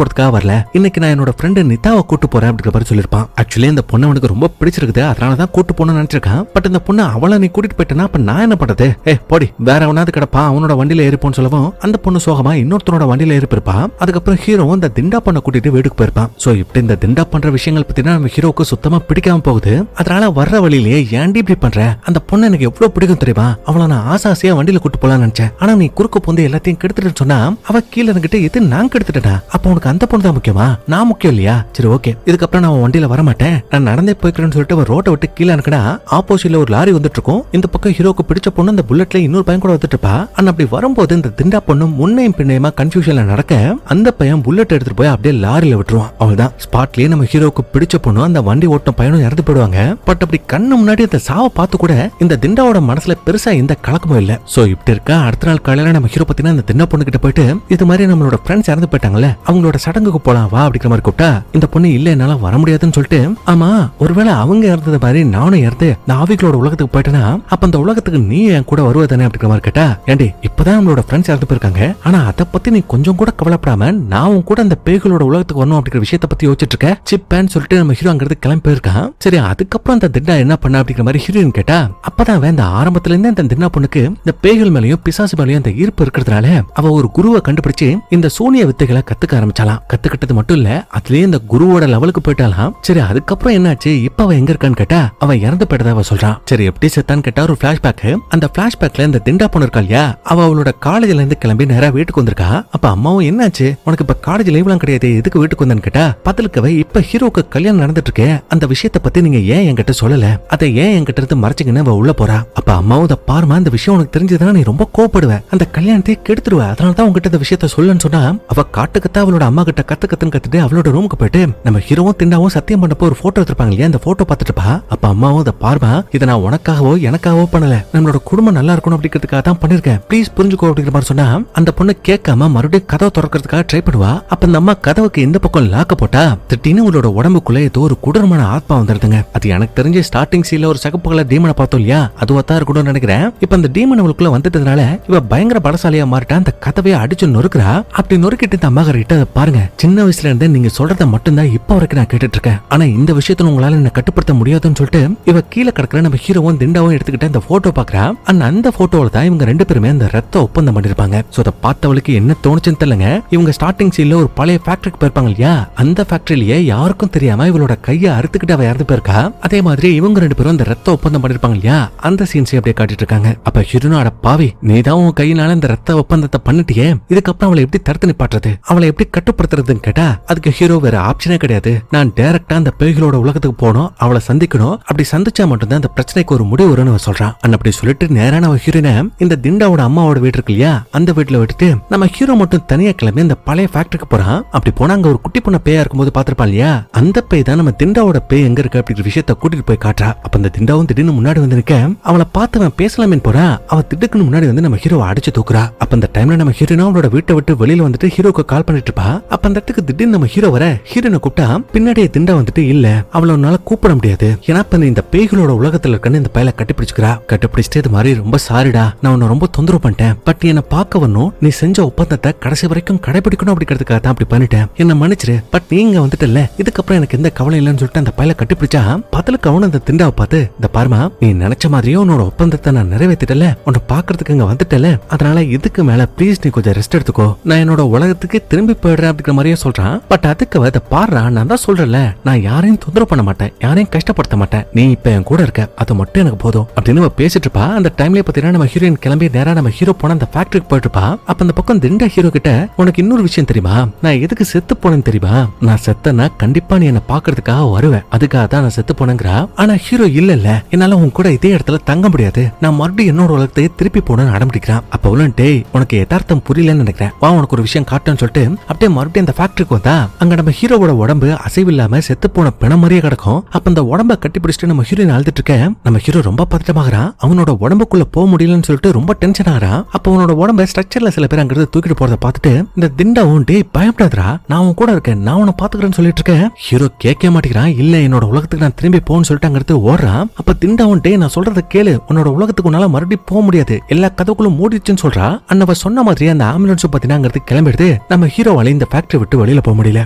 போறதுக்காக வரல, இன்னைக்கு நான் என்னோட ஃப்ரெண்ட் நிதாவை கூட்டு போறேன் அப்படிங்கிற மாதிரி சொல்லிருப்பான். ஆக்சுவலி இந்த பொண்ணு அவனுக்கு ரொம்ப பிடிச்சிருக்குது, அதனாலதான் கூட்டு போகணும்னு நினைச்சிருக்கான். பட் இந்த பொண்ணு அவளை நீ கூட்டிட்டு போயிட்டனா அப்ப நான் என்ன பண்றது, போடி வேற அவனாவது கிடப்பா அவனோட வண்டியில ஏறிப்போன்னு சொல்லவும் அந்த பொண்ணு சோகமா இன்னொருத்தனோட வண்டியில ஏறிப்பிருப்பா. அதுக்கப்புறம் ஹீரோ இந்த திண்டா பண்ண கூட்டிட்டு வீட்டுக்கு போயிருப்பான். சோ இப்படி இந்த திண்டா பண்ற விஷயங்கள் பத்தினா நம்ம ஹீரோக்கு சுத்தமா பிடிக்காம போகுது. அதனால வர்ற வழியிலேயே ஏன்டி இப்படி பண்ற, அந்த பொண்ணு எனக்கு எவ்வளவு பிடிக்கும் தெரியுமா, அவளை நான் ஆசாசியா வண்டியில கூட்டு போலான்னு நினைச்சேன், ஆனா நீ குறுக்கு போந்து எல்லாத்தையும் கெடுத்துட்டு சொன்னா அவ கீழே இருந்துகிட்டு எது நான் கெடுத்துட்டா, அப்ப உனக்கு அந்த பொண்ணு தான் முக்கியமா, நான் முக்கியம் இல்லையா, சரி ஓகே இதுக்கப்புறம் நான் வண்டியில வர மாட்டேன் நான் நடந்தே போய்க்கிறேன்னு சொல்லிட்டு ரோட்டை விட்டு கீழே இருக்கடா. ஆப்போசிட்ல ஒரு லாரி வந்துட்டு இருக்கும், இந்த பக்கம் ஹீரோக்கு பிடிச்ச பொண்ணு அந்த புல்லட்ல இன்னொரு பையன் கூட வந்துட்டு இருப்பா. அப்படி வரும்போது இந்த திண்டா பொண்ணு முன்னையும் பின்னையுமா கன்ஃபியூஷன்ல நடக்க அந்த பையன் புல்லட் எடுத்துட்டு போய் அப்படியே லாரியில விட்டுருவான். அவள்தான் ஸ்பாட்லயே நம்ம ஹீரோக்கு பிடிச்ச பொண்ணு அந்த வண்டி ஓட்டும் பையனும் இறந்து போயிடுவாங்க. பட் அப்படி கண்ணு முன்னாடி அந்த சாவை பார்த்து கூட இந்த திண்டாவோட மனசுல பெருசா எந்த கலக்கமும் இல்ல. சோ இப்படி இருக்கா அடுத்த நாள் காலையில நம்ம ஹீரோ பத்தினா அந்த தின்ன பொண்ணு கிட்ட போயிட்டு இது மாதிரி நம்மளோட ஃப்ரெண்ட்ஸ் இறந்து போயிட்டாங்கல்ல அவங்களோட சடங்குக்கு போலாம் வா அப்படிங்கிற மாதிரி கூப்பிட்டா இந்த பொண்ணு இல்ல என்னால வர முடியாதுன்னு சொல்லிட்டு, ஆமா ஒருவேளை அவங்க இறந்தது மாதிரி நானும் இறந்து நான் ஆவிகளோட உலகத்துக்கு போயிட்டேன்னா அப்ப அந்த உலகத்துக்கு நீ என் கூட வருவதானே அப்படிங்கிற மாதிரி கேட்டா, ஏண்டி இப்பதான் நம்மளோட ஃப்ரெண்ட்ஸ் இறந்து போயிருக்காங்க, ஆனா அதை பத்தி நீ கொஞ்சம் கூட கவலைப்படாம நான் உன் கூட அந்த பேய்களோட உலகத்துக்கு வரணும் அப்படிங்கிற விஷயத்த பத்தி யோசிச்சுட்டு இருக்க சிப்பேன்னு சொல்லிட்டு நம்ம ஹீரோ அங்கிருந்து கிளம்பி போயிருக்கான். சரி அதுக்கப்புறம் அந்த திண்டா என்ன பண்ண அப்படிங்கிற மாதிரி ஹீரோயின் கேட்டா, அப்பதான் வேந்த ஆரம்பத்துல இருந்தே அந்த திண்டா பொண்ணுக்கு இந்த பேய்கள் மேலயும் பிசாசு மேலயும் அந்த ஈர்ப்பு இருக்கிறதுனால அவ ஒரு குருவை கண்டுபிடிச்சு இந்த சூனிய வித்தைகளை கத்துக்க ஆரம்பிச்சாலாம். கத்துக்கிட்டது மட்டும் இல்ல அதுலயே இந்த குருவோட லெவலுக்கு போயிட்டாலாம். சரி அதுக்கப்புறம் என்னாச்சு இப்ப அவ எங்க இருக்கான்னு கேட்டா அவ இறந்து போயிட்டதா அவ சொல்றான். சரி எப்படி செத்தான்னு கேட்டா ஒரு பிளாஷ்பேக், அந்த பிளாஷ்பேக்ல இந்த திண்டா பொண்ணு இருக்கா இல்லையா அவ அவளோட காலேஜ்ல இருந்து கிளம்பி நேரா வீட்டுக்கு வந்திருக்கா. அப்ப அம்மாவும் என்னாச்சு உனக்கு இப்ப காலேஜ் லீவ்லாம் கிடையாது எதுக்கு வீட்டுக்கு வந்தேன்னு கேட்டா, பதிலுக்கு இப்ப ஹீரோக்கு கல்யாணம் நடந்துட்டு இருக்கே அந்த விஷயத்த பத்தி நீங்க ஏன் என்கிட்ட சொல்லல, அதை ஏன் என்கிட்ட இருந்து மறைச்சிங்கன்னு அவ உள்ள போறா. அப்ப அம்மாவும் இத பாருமா இந்த விஷயம் உனக்கு தெரிஞ்சதுன்னா நீ ரொம்ப கோவப்படுவ, அந்த கல்யாணத்தை கெடுத்துருவ, அதனாலதான் உங்ககிட்ட இந்த விஷயத்த சொல்லன்னு சொன்னா அவ காட்டுக்கத்தா அவளோட அம்மா கிட்ட கத்துன்னு கத்துட்டு அவளோட ரூமுக்கு போயிட்டு நம்ம ஹீரோவும் திண்டாவும் சத்தியம் பண்ணப்போ ஒரு போட்டோ எடுத்திருப்பாங்க இல்லையா அந்த போட்டோ பார்த்துட்டுப்பா. அப்ப அம்மாவும் இத பாருமா இதை நான் உனக்காகவோ எனக்காகவோ பண்ணல, நம்மளோட குடும்பம் நல்லா இருக்கணும் அப்படிங்கிறதுக்காக தான் பண்ணிருக்கேன், ப்ளீஸ் புரிஞ்சுக்கோ அப்படிங்கிற மாதிரி சொன்னா அந்த பொண்ணு கேட்காம மறுபடியும் கதவை திறக்கிறதுக்காக ட்ரை பண்ணுவா. அப்ப அந்த அம்மா கதவுக்கு இந்த பக்கம் லாக்க போட்டா திடீர்னு உங்களோட உடம்புக்குள்ள ஏதோ ஒரு கொடூரமான ஆத்மா வந்துருதுங்க. அது எனக்கு தெரிஞ்சு ஸ்டார்டிங் சீன்ல ஒரு சகப்பு கலர் டீமனை பார்த்தோம் இல்லையா அதுவா தான் இருக்கணும்னு நினைக்கிறேன். இப்ப அந்த டீமன் அவளுக்குள்ள வந்துட்டதுனால இவ பயங்கர பலசாலியா மாறிட்டா, அந்த கதவையை அடிச்சு நொறுக்குறா. அப்படி நொறுக்கிட்டு இந்த அம்மா கிட்ட பாருங்க சின்ன வயசுல இருந்தே நீங்க சொல்றத மட்டும்தான் இப்ப வரைக்கும் நான் கேட்டுட்டு இருக்கேன், ஆனா இந்த விஷயத்துல உங்களால என்ன கட்டுப்படுத்த முடியாதுன்னு சொல்லிட்டு இவ கீழே கிடக்குற நம்ம ஹீரோவும் திண்டாவும் எடுத்துக்கிட்டு அந்த போட்டோ பாக்குறா. அந்த போட்டோல தான் இவங்க ரெண்டு பேருமே அந்த ரத்த ஒப்பந்தம் பண்ணிருப்பாங்க. சோ அதை பார்த்தவளுக்கு என்ன தோணுச்சுன்னு தெரியலங்க, இவங்க ஸ்டார்டிங் சீன்ல ஒரு பழைய ஃபேக்டரிக்கு போயிருப்பாங்க இல்லையா அந்த ஃபேக்டரியிலேயே யாருக்கும் தெரியாம இவளோட கையை அறுத்துக்கிட்டு அவ இறந்து போயிருக்கா. அதே மாதிரி இவங்க ரெண்டு பேரும் அந்த ரத்த ஒப்பந்தம் பண்ணிருப்பாங்க இல்லையா அந்த சீன்ஸை அப்படியே காட்டிட்டு இருக்காங்க. அப்ப ஹீரோனோட அட பாவி நீதான் உன் கையினால இந்த ரத்த ஒப்பந்தத்தை பண்ணிட்டியே, இதுக்கப்புறம் அவளை எப்படி தடுத்து நிப்பாட்டுறது அவளை எப்படி கட்டுப்படுத்துறதுன்னு கேட்டா அதுக்கு ஹீரோ வேற ஆப்ஷனே கிடையாது, நான் டைரக்டா அந்த பேய்களோட உலகத்துக்கு போகணும் அவளை சந்திக்கணும், அப்படி சந்திச்சா மட்டும்தான் அந்த பிரச்சனைக்கு ஒரு முடிவு வரும்னு சொல்றான். அப்படி சொல்லிட்டு நேரான ஹீரோனை இந்த திண்டாவோட அம்மாவோட வீடு இருக்கு இல்லையா அந்த வீட்டுல விட்டுட்டு நம்ம ஹீரோ மட்டும் தனியா கிளம்பி இந்த பழைய ஃபேக்டரிக்கு போறான். அப்படி போனா அங்க ஒரு குட்டி பொண்ண பேயா இருக்கும்போது பாத்திருப்பா இல்லையா அந்த பேய் தான் நம்ம திண்டாவோட பேய் எங்க இருக்கு அப்படிங்கிற விஷயத்த கூட்டிட்டு போய் காட்டுறா. அப்ப அந்த திண்டாவும் திடீர்னு முன்னாடி வந்து நிக்க அவளை பார்த்து பேசலாமே போறா, அவ திட்டுக்குன்னு முன்னாடி வந்து நம்ம ஹீரோவை அடிச்சு தூக்குறா. அப்ப அந்த டைம்ல நம்ம ஹீரோனும் அவளோட வீட்டை விட்டு வெளியில வந்துட்டு ஹீரோக்கு கால் பண்ணிட்டு இருப்பா. அப்ப அந்த இடத்துக்கு திடீர்னு நம்ம ஹீரோ வர ஹீரோனை கூப்பிட்டா பின்னாடியே திண்டா வந்துட்டு இல்ல அவளை உன்னால கூப்பிட முடியாது, ஏன்னா இந்த பேய்களோட உலகத்துல இருக்கன்னு இந்த பையல கட்டிப்பிடிச்சுக்கிறா. கட்டிப்பிடிச்சிட்டு இது மாதிரி ரொம்ப சாரிடா நான் உன்னை ரொம்ப தொந்தரவு பண்ணிட்டேன், பட் என்ன பார்க்க வரணும் நீ செஞ்ச ஒப்பந்தத்தை கடைசி வரைக்கும் கடைபிடிக்கணும் அப்படிங்கிறதுக்காக தான் அப்படி பண்ணிட்டேன், என்ன மன்னிச்சிரு, பட் நீங்க வந்துட்டல இதுக்கப்புறம் எனக்கு எந்த கவலை இல்லைன்னு சொல்லிட்டு அந்த பையல கட்டிப்பிடிச்சா பதிலுக்கு அவனு அந்த திண்டாவை பார்த்து இந்த பாருமா நீ நினைச்ச மாதிரியே உன்னோட ஒப்பந்தத்தை நான் நிறைவேற்றிட்டல, உன்னை பாக்குறதுக்கு இங்க வந்துட்டல, அதனால இதுக்கு மேல ப்ளீஸ் நீ கொஞ்சம் ரெஸ்ட் எடுத்துக்கோ, நான் என்னோட உலகத்துக்கு திரும்பி போயிடுறேன் அப்படிங்கிற மாதிரியே சொல்றான். பட் அதுக்கு அதை பாடுறா நான் தான் சொல்றேன்ல நான் யாரையும் தொந்தரவு பண்ண மாட்டேன் யாரையும் கஷ்டப்படுத்த மாட்டேன், நீ இப்ப என் கூட இருக்க அது மட்டும் எனக்கு போதும் அப்படின்னு பேசிட்டு இருப்பா. அந்த டைம்ல பாத்தீங்கன்னா நம்ம ஹீரோயின் கிளம்பி நேரா நம்ம ஹீரோ போன அந்த ஃபேக்டரிக்கு போயிட்டு இருப்பா. அப்ப அந்த பக்கம் திண்டா ஹீரோ கிட்ட உனக்கு இன்னொரு விஷயம் தெரியுமா, நான் எதுக்கு செத்து போனேன்னு தெரியுமா, நான் செத்தனா கண்டிப்பா நீ என்ன பாக்குறதுக்காக வருவேன் அதுக்காக தான் நான் செத்து போனேங்கிறா. ஆனா ஹீரோ இல்ல என்னால உன் கூட இதே இடத்துல தங்க முடியாது, நான் மறுபடியும் என்னோட உலகத்தை திருப்பி போனேன்னு அடம்பிடிக்கிறான். அப்ப டேய் உனக்கு யதார்த்தம் புரியலன்னு நினைக்கிறேன், வா உனக்கு ஒரு விஷயம் காட்டுன்னு சொல்லிட்டு அப்படியே மறுபடியும் அந்த ஃபேக்டரிக்கு வந்தா அங்க நம்ம ஹீரோவோட உடம்பு அசைவில் உணர்வில்லாம செத்து போன பிண மாதிரியே கிடக்கும். அப்ப அந்த உடம்ப கட்டி பிடிச்சிட்டு நம்ம ஹீரோயின் அழுதுட்டு இருக்க நம்ம ஹீரோ ரொம்ப பதட்டமாகறான். அவனோட உடம்புக்குள்ள போக முடியலன்னு சொல்லிட்டு ரொம்ப டென்ஷன் ஆகிறான். அப்ப அவனோட உடம்ப ஸ்ட்ரக்சர்ல சில பேர் அங்கிருந்து தூக்கிட்டு போறத பார்த்துட்டு இந்த திண்டாவும் டேய் பயப்படாதடா, நான் உன் கூட இருக்கேன், நான் உன்னை பாத்துக்கிறேன்னு சொல்லிட்டு இருக்கேன். ஹீரோ கேட்க மாட்டேங்கிறான். இல்ல என்னோட உலகத்துக்கு நான் திரும்பி போன்னு சொல்லிட்டு அங்கிருந்து ஓடுறான். அப்ப திண்டாவும் டேய் நான் சொல்றத கேளு, உன்னோட உலகத்துக்கு உன்னால மறுபடியும் போக முடியாது, எல்லா கதவுகளும் மூடிடுச்சுன்னு சொல்றா. அன்னவ சொன்ன மாதிரி அந்த ஆம்புலன்ஸ் பத்தினா அங்கிருந்து கிளம்பிடுது. நம்ம ஹீரோவால இந்த ஃபேக்டரி விட்டு வெளியில போக முடியல.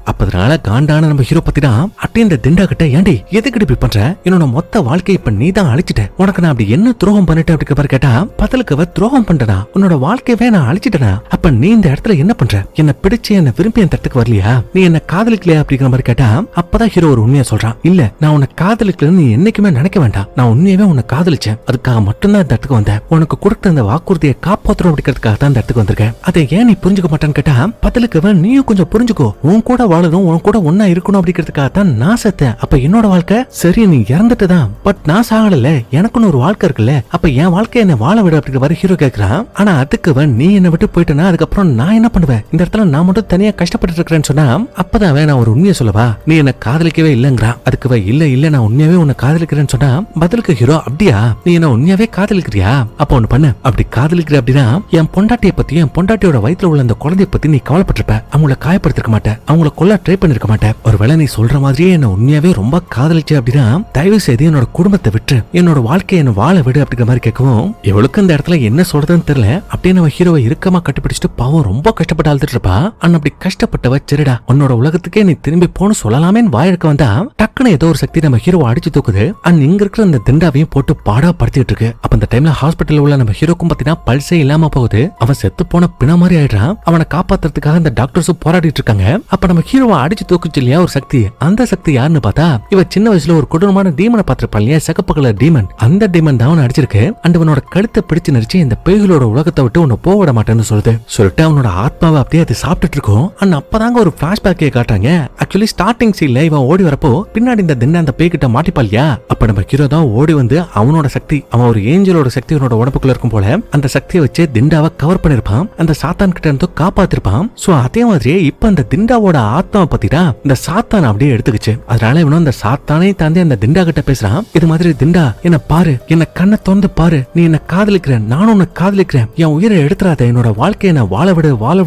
அப்ப அதனால காண்டான நம்ம ஹீரோ பத்தினா அட்டே இந்த திண்டா கிட்ட ஏண்டி எதுக்கு இப்படி பண்ற, என்னோட மொத்த வாழ்க்கையை இப்ப நீ தான் அழிச்சிட்ட, உனக்கு நான் அப்படி என்ன துரோகம் பண்ணிட்டேன் அப்படி பாரு கேட்டா பதிலுக்கு துரோகம் பண்றனா, உன்னோட வாழ்க்கையவே நான் அழிச்சிட்டனா, அப்ப நீ இந்த இடத்துல என்ன பண்ற, என்ன பிடிச்சு என்ன விரும்பி என் தட்டுக்கு வரலையா, நீ என்ன காதலிக்கலையா அப்படிங்கிற மாதிரி கேட்டா அப்பதான் ஹீரோ ஒரு உண்மையா சொல்றான். இல்ல நான் உன்னை காதலிக்கலன்னு நீ என்னைக்குமே நினைக்க வேண்டாம், நான் உண்மையாவே உன்னை காதலிச்சேன், அதுக்காக மட்டும்தான் இந்த இடத்துக்கு வந்தேன், உனக்கு கொடுத்த அந்த வாக்குறுதியை காப்பாற்றணும் அப்படிங்கிறதுக்காக தான் இந்த இடத்துக்கு வந்திருக்கேன், அதை ஏன் நீ புரிஞ்சுக்க மாட்டான்னு கேட்டா பதிலுக்கு நீயும் கொஞ்சம் புரிஞ்சுக்கோ, உன் கூட வாழணும் உன் கூட ஒன்னா இருக்கணும் அப்படிங்கிறதுக்காக தான் நான் செத்தேன், அப்ப என்னோட வாழ்க்கை சரி நீ இறந்துட்டு தான், பட் நான் சாகல, எனக்குன்னு ஒரு வாழ்க்கை இருக்குல்ல, அப்ப என் வாழ்க்கை என்ன வாழ விட அப்படிங்கிற மாதிரி ஹீரோ கேட்கிறான். ஆனா அதுக்கு நீ என்ன விட்டு போயிட்டனா அதுக்கப்புறம் நான் என்ன பண்ணுவேன், இந்த இடத்துல நான் மட்டும் தனியா கஷ்டப்பட்டு இருக்கிறேன்னு சொன்னா அப்பதான் நான் ஒரு உண்மையை சொல்லவா, நீ என்ன காதலிக்கவே இல்லங்கிறான். அதுக்கு இல்ல இல்ல நான் உண்மையாவே உன்னை காதலிக்கிறேன்னு சொன்னா பதிலுக்கு ஹீரோ அப்படியா நீ என்ன உண்மையாவே காதலிக்கிறியா, அப்ப ஒண்ணு பண்ணு, அப்படி காதலிக்கிற அப்படின்னா என் பொண்டாட்டியை பத்தி என் பொண்டாட்டியோட வயித்துல உள்ள அந்த குழந்தைய பத்தி நீ கவலைப்பட்டிருப்ப, அவங்கள காயப்படுத்திருக்க மாட்டேன், அவங்கள கொல்ல ட்ரை பண்ணிருக்க மாட்டேன், ஒருவேளை நீ சொல்ற மாதிரியே என்ன உண்மையாவே ரொம்ப காதலிச்ச அப்படின்னா தயவு செய்து என்னோட குடும்பத்தை விட்டு என்னோட வாழ்க்கையை என்ன வாழ விடு அப்படிங்கிற மாதிரி கேட்கவும் எவளுக்கு இந்த இடத்துல என்ன சொல்றதுன்னு தெரியல. அப்படியே நம்ம ஹீரோவை இறுக்கமா கட்டிப்பிடிச்சிட்டு பாவம் ரொம்ப கஷ்டப்பட்டு அழுதுட்டு இருப்பா. அண்ணன் அப்படி கஷ்டப்பட்டவ சரிடா உன்னோட உலகத்துக்கே நீ திரும்பி போன்னு சொல்லலாமேன்னு வாயிழக்க வந்தா டக்குன்னு ஏதோ ஒரு சக்தி நம்ம ஹீரோவை அடிச்சு தூக்குது. அண்ட் இங்க இருக்கிற அந்த திண்டாவையும் போட்டு பாடா படுத்திட்டு இருக்கு. அப்ப அந்த டைம்ல ஹாஸ்பிட்டல் உள்ள நம்ம ஹீரோக்கும் பாத்தீங்கன்னா பல்சே இல்லாம போகுது. அவன் செத்து போன பிண மாதிரி ஆயிடுறான். அவனை காப்பாத்துறதுக்காக அந்த டாக்டர்ஸும் போராடிட்டு இருக்காங்க. அப்ப நம்ம ஹீரோவை அடிச்சு தூக்குச்சு இல்லையா ஒரு சக்தி, அந்த சக்தி யாருன்னு பார்த்தா இவ சின்ன வயசுல ஒரு கொடூரமான டீமனை பார்த்திருப்பான் இல்லையா, சிகப்பு கலர் டீமன், அந்த டீமன் தான் அவனை அடிச்சிருக்கு. அண்ட் அவனோட கழுத்தை பிடிச்சு நரிச்சு இந்த பேய்களோட உலகத்தை விட்டு உன்னை போக விட மாட்டேன்னு சொல்லிட்டு அவனோட ஆத்மாவை அப்படியே அது சாப்பிட்டுட்டு இருக்கும். அண்ட் அப்பதாங்க ஒரு பிளாஷ்பேக்கே காட்டுறாங்க. ஆக்சுவலி ஸ்டார்டிங் சீன்ல இவன் ஓடி வரப்போ பின்னாடி இந்த திண்டா அந்த பேய்கிட்ட மாட்டிப்பா இல்லையா, அப்ப நம்ம ஹீரோ தான் ஓடி வந்து அவனோட சக்தி, அவன் ஒரு ஏஞ்சலோட சக்தி அவனோட உடம்புக்குள்ள இருக்கும் போல அந்த சக்தியை வச்சு திண்டாவை கவர் பண்ணிருப்பான், அந்த சாத்தான் கிட்ட இருந்து காப்பாத்திருப்பான். சோ அதே மாதிரியே இப்ப அந்த திண்டாவோட ஆத்மாவை பத்திதான் இந்த சாத்தான் அப்படியே எடுத்துக்கிச்சு. அதனால இவனும் அந்த சாத்தானே தாண்டி அந்த திண்டா கிட்ட பேசுறான். இது மாதிரி திண்டா என்ன பாரு, என்ன கண்ணை திறந்து பாரு, நீ என்ன காதலிக்கிற, நானும் உன்னை காதலிக்கிறேன், என் உயிரை எடுத்துறாத, என்னோட வாழ்க்கையை நான் வாழ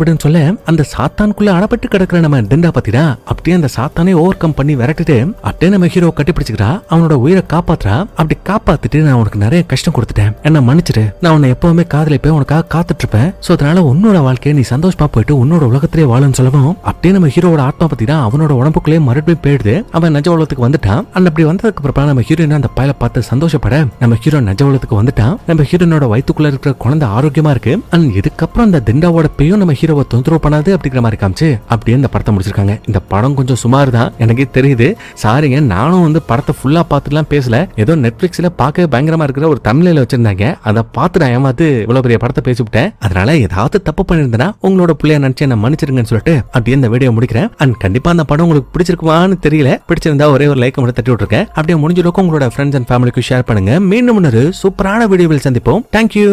விடுன்னு சொல்ல அந்த சாத்தானுக்குள்ள அடப்பட்டு கிடக்குற நம்ம திண்டா பத்திதான் அப்படியே அந்த சாத்தானே ஓவர் கம் பண்ணி விரட்டிட்டு அப்படியே நம்ம ஹீரோ கட்டிப்பிடிச்சுக்கிறா, அவனோட உயிரை காப்பாத்துறா. அப்படி காப்பாத்திட்டு நான் உனக்கு நிறைய கஷ்டம் கொடுத்துட்டேன், என்ன மன்னிச்சிடு, நான் உன்னை எப்பவுமே காதலிப்பேன், உனக்காக காத்துட்டு இருப்பேன், சோ அதனால உன்னோட வாழ்க்கையை நீ சந்தோஷமா போயிட்டு உன்னோட உலகத்திலே வாழுன்னு சொல்லவும் அப்படியே நம்ம ஹீரோட ஆத்மா பத்தி தான் அவனோட உடம்புக்குள்ளே மறுபடியும் போயிடுது. அவன் நஜ உலகத்துக்கு வந்துட்டான். அண்ட் அப்படி வந்ததுக்கு அப்புறம் நம்ம ஹீரோயின் அந்த பயலை பார்த்து சந்தோஷப்பட நம்ம ஹீரோ நஜ உலகத்துக்கு வந்துட்டான். நம்ம ஹீரோனோட வயித்துக்குள்ள இருக்கிற குழந்தை ஆரோக்கியமா இருக்கு. அண்ட் இதுக்கப்புறம் அந்த திண்டாவோட பேயும் நம்ம ஹீரோவை தொந்தரவு பண்ணாது அப்படிங்கிற மாதிரி காமிச்சு அப்படியே இந்த படத்தை முடிச்சிருக்காங்க. இந்த படம் கொஞ்சம் சுமார் தான் எனக்கே தெரியுது, சாரிங்க, நானும் வந்து படத்தை ஃபுல்லா பார்த்துலாம் பேசல, ஏதோ நெட்ஃபிளிக்ஸ்ல பார்க்க பயங்கரமா இருக்கிற ஒரு தமிழ்ல வச்சிருந்தாங்க, அதை பார்த்து நான் ஏமாத்து இவ்வளவு பெரிய படத்தை பேசிவிட்டேன். அதனால ஏதாவது தப்பு பண்ணிருந்தேன்னா உங்களோட பிள்ளைய நினைச்சு என்ன மன்னிச்சிருங்கன்னு சொல்லிட்டு அப்படியே இந்த வீடியோ முடிக்கிறேன். அண்ட் கண்டிப்பா அந்த படம் உங்களுக்கு பிடிச்சிருக்குமான்னு தெரியல, பிடிச்சிருந்தா ஒரே ஒரு லைக் மட்டும் தட்டி விட்டுருக்கேன். அப்படியே முடிஞ்ச அளவுக்கு உங்களோட ஃப்ரெண்ட்ஸ் அண்ட் ஃபேமிலிக்கு ஷேர் பண்ணுங்க. மீண்டும் ஒரு சூப்பரான வீடியோவில் சந்திப்போம். தேங்க்யூ.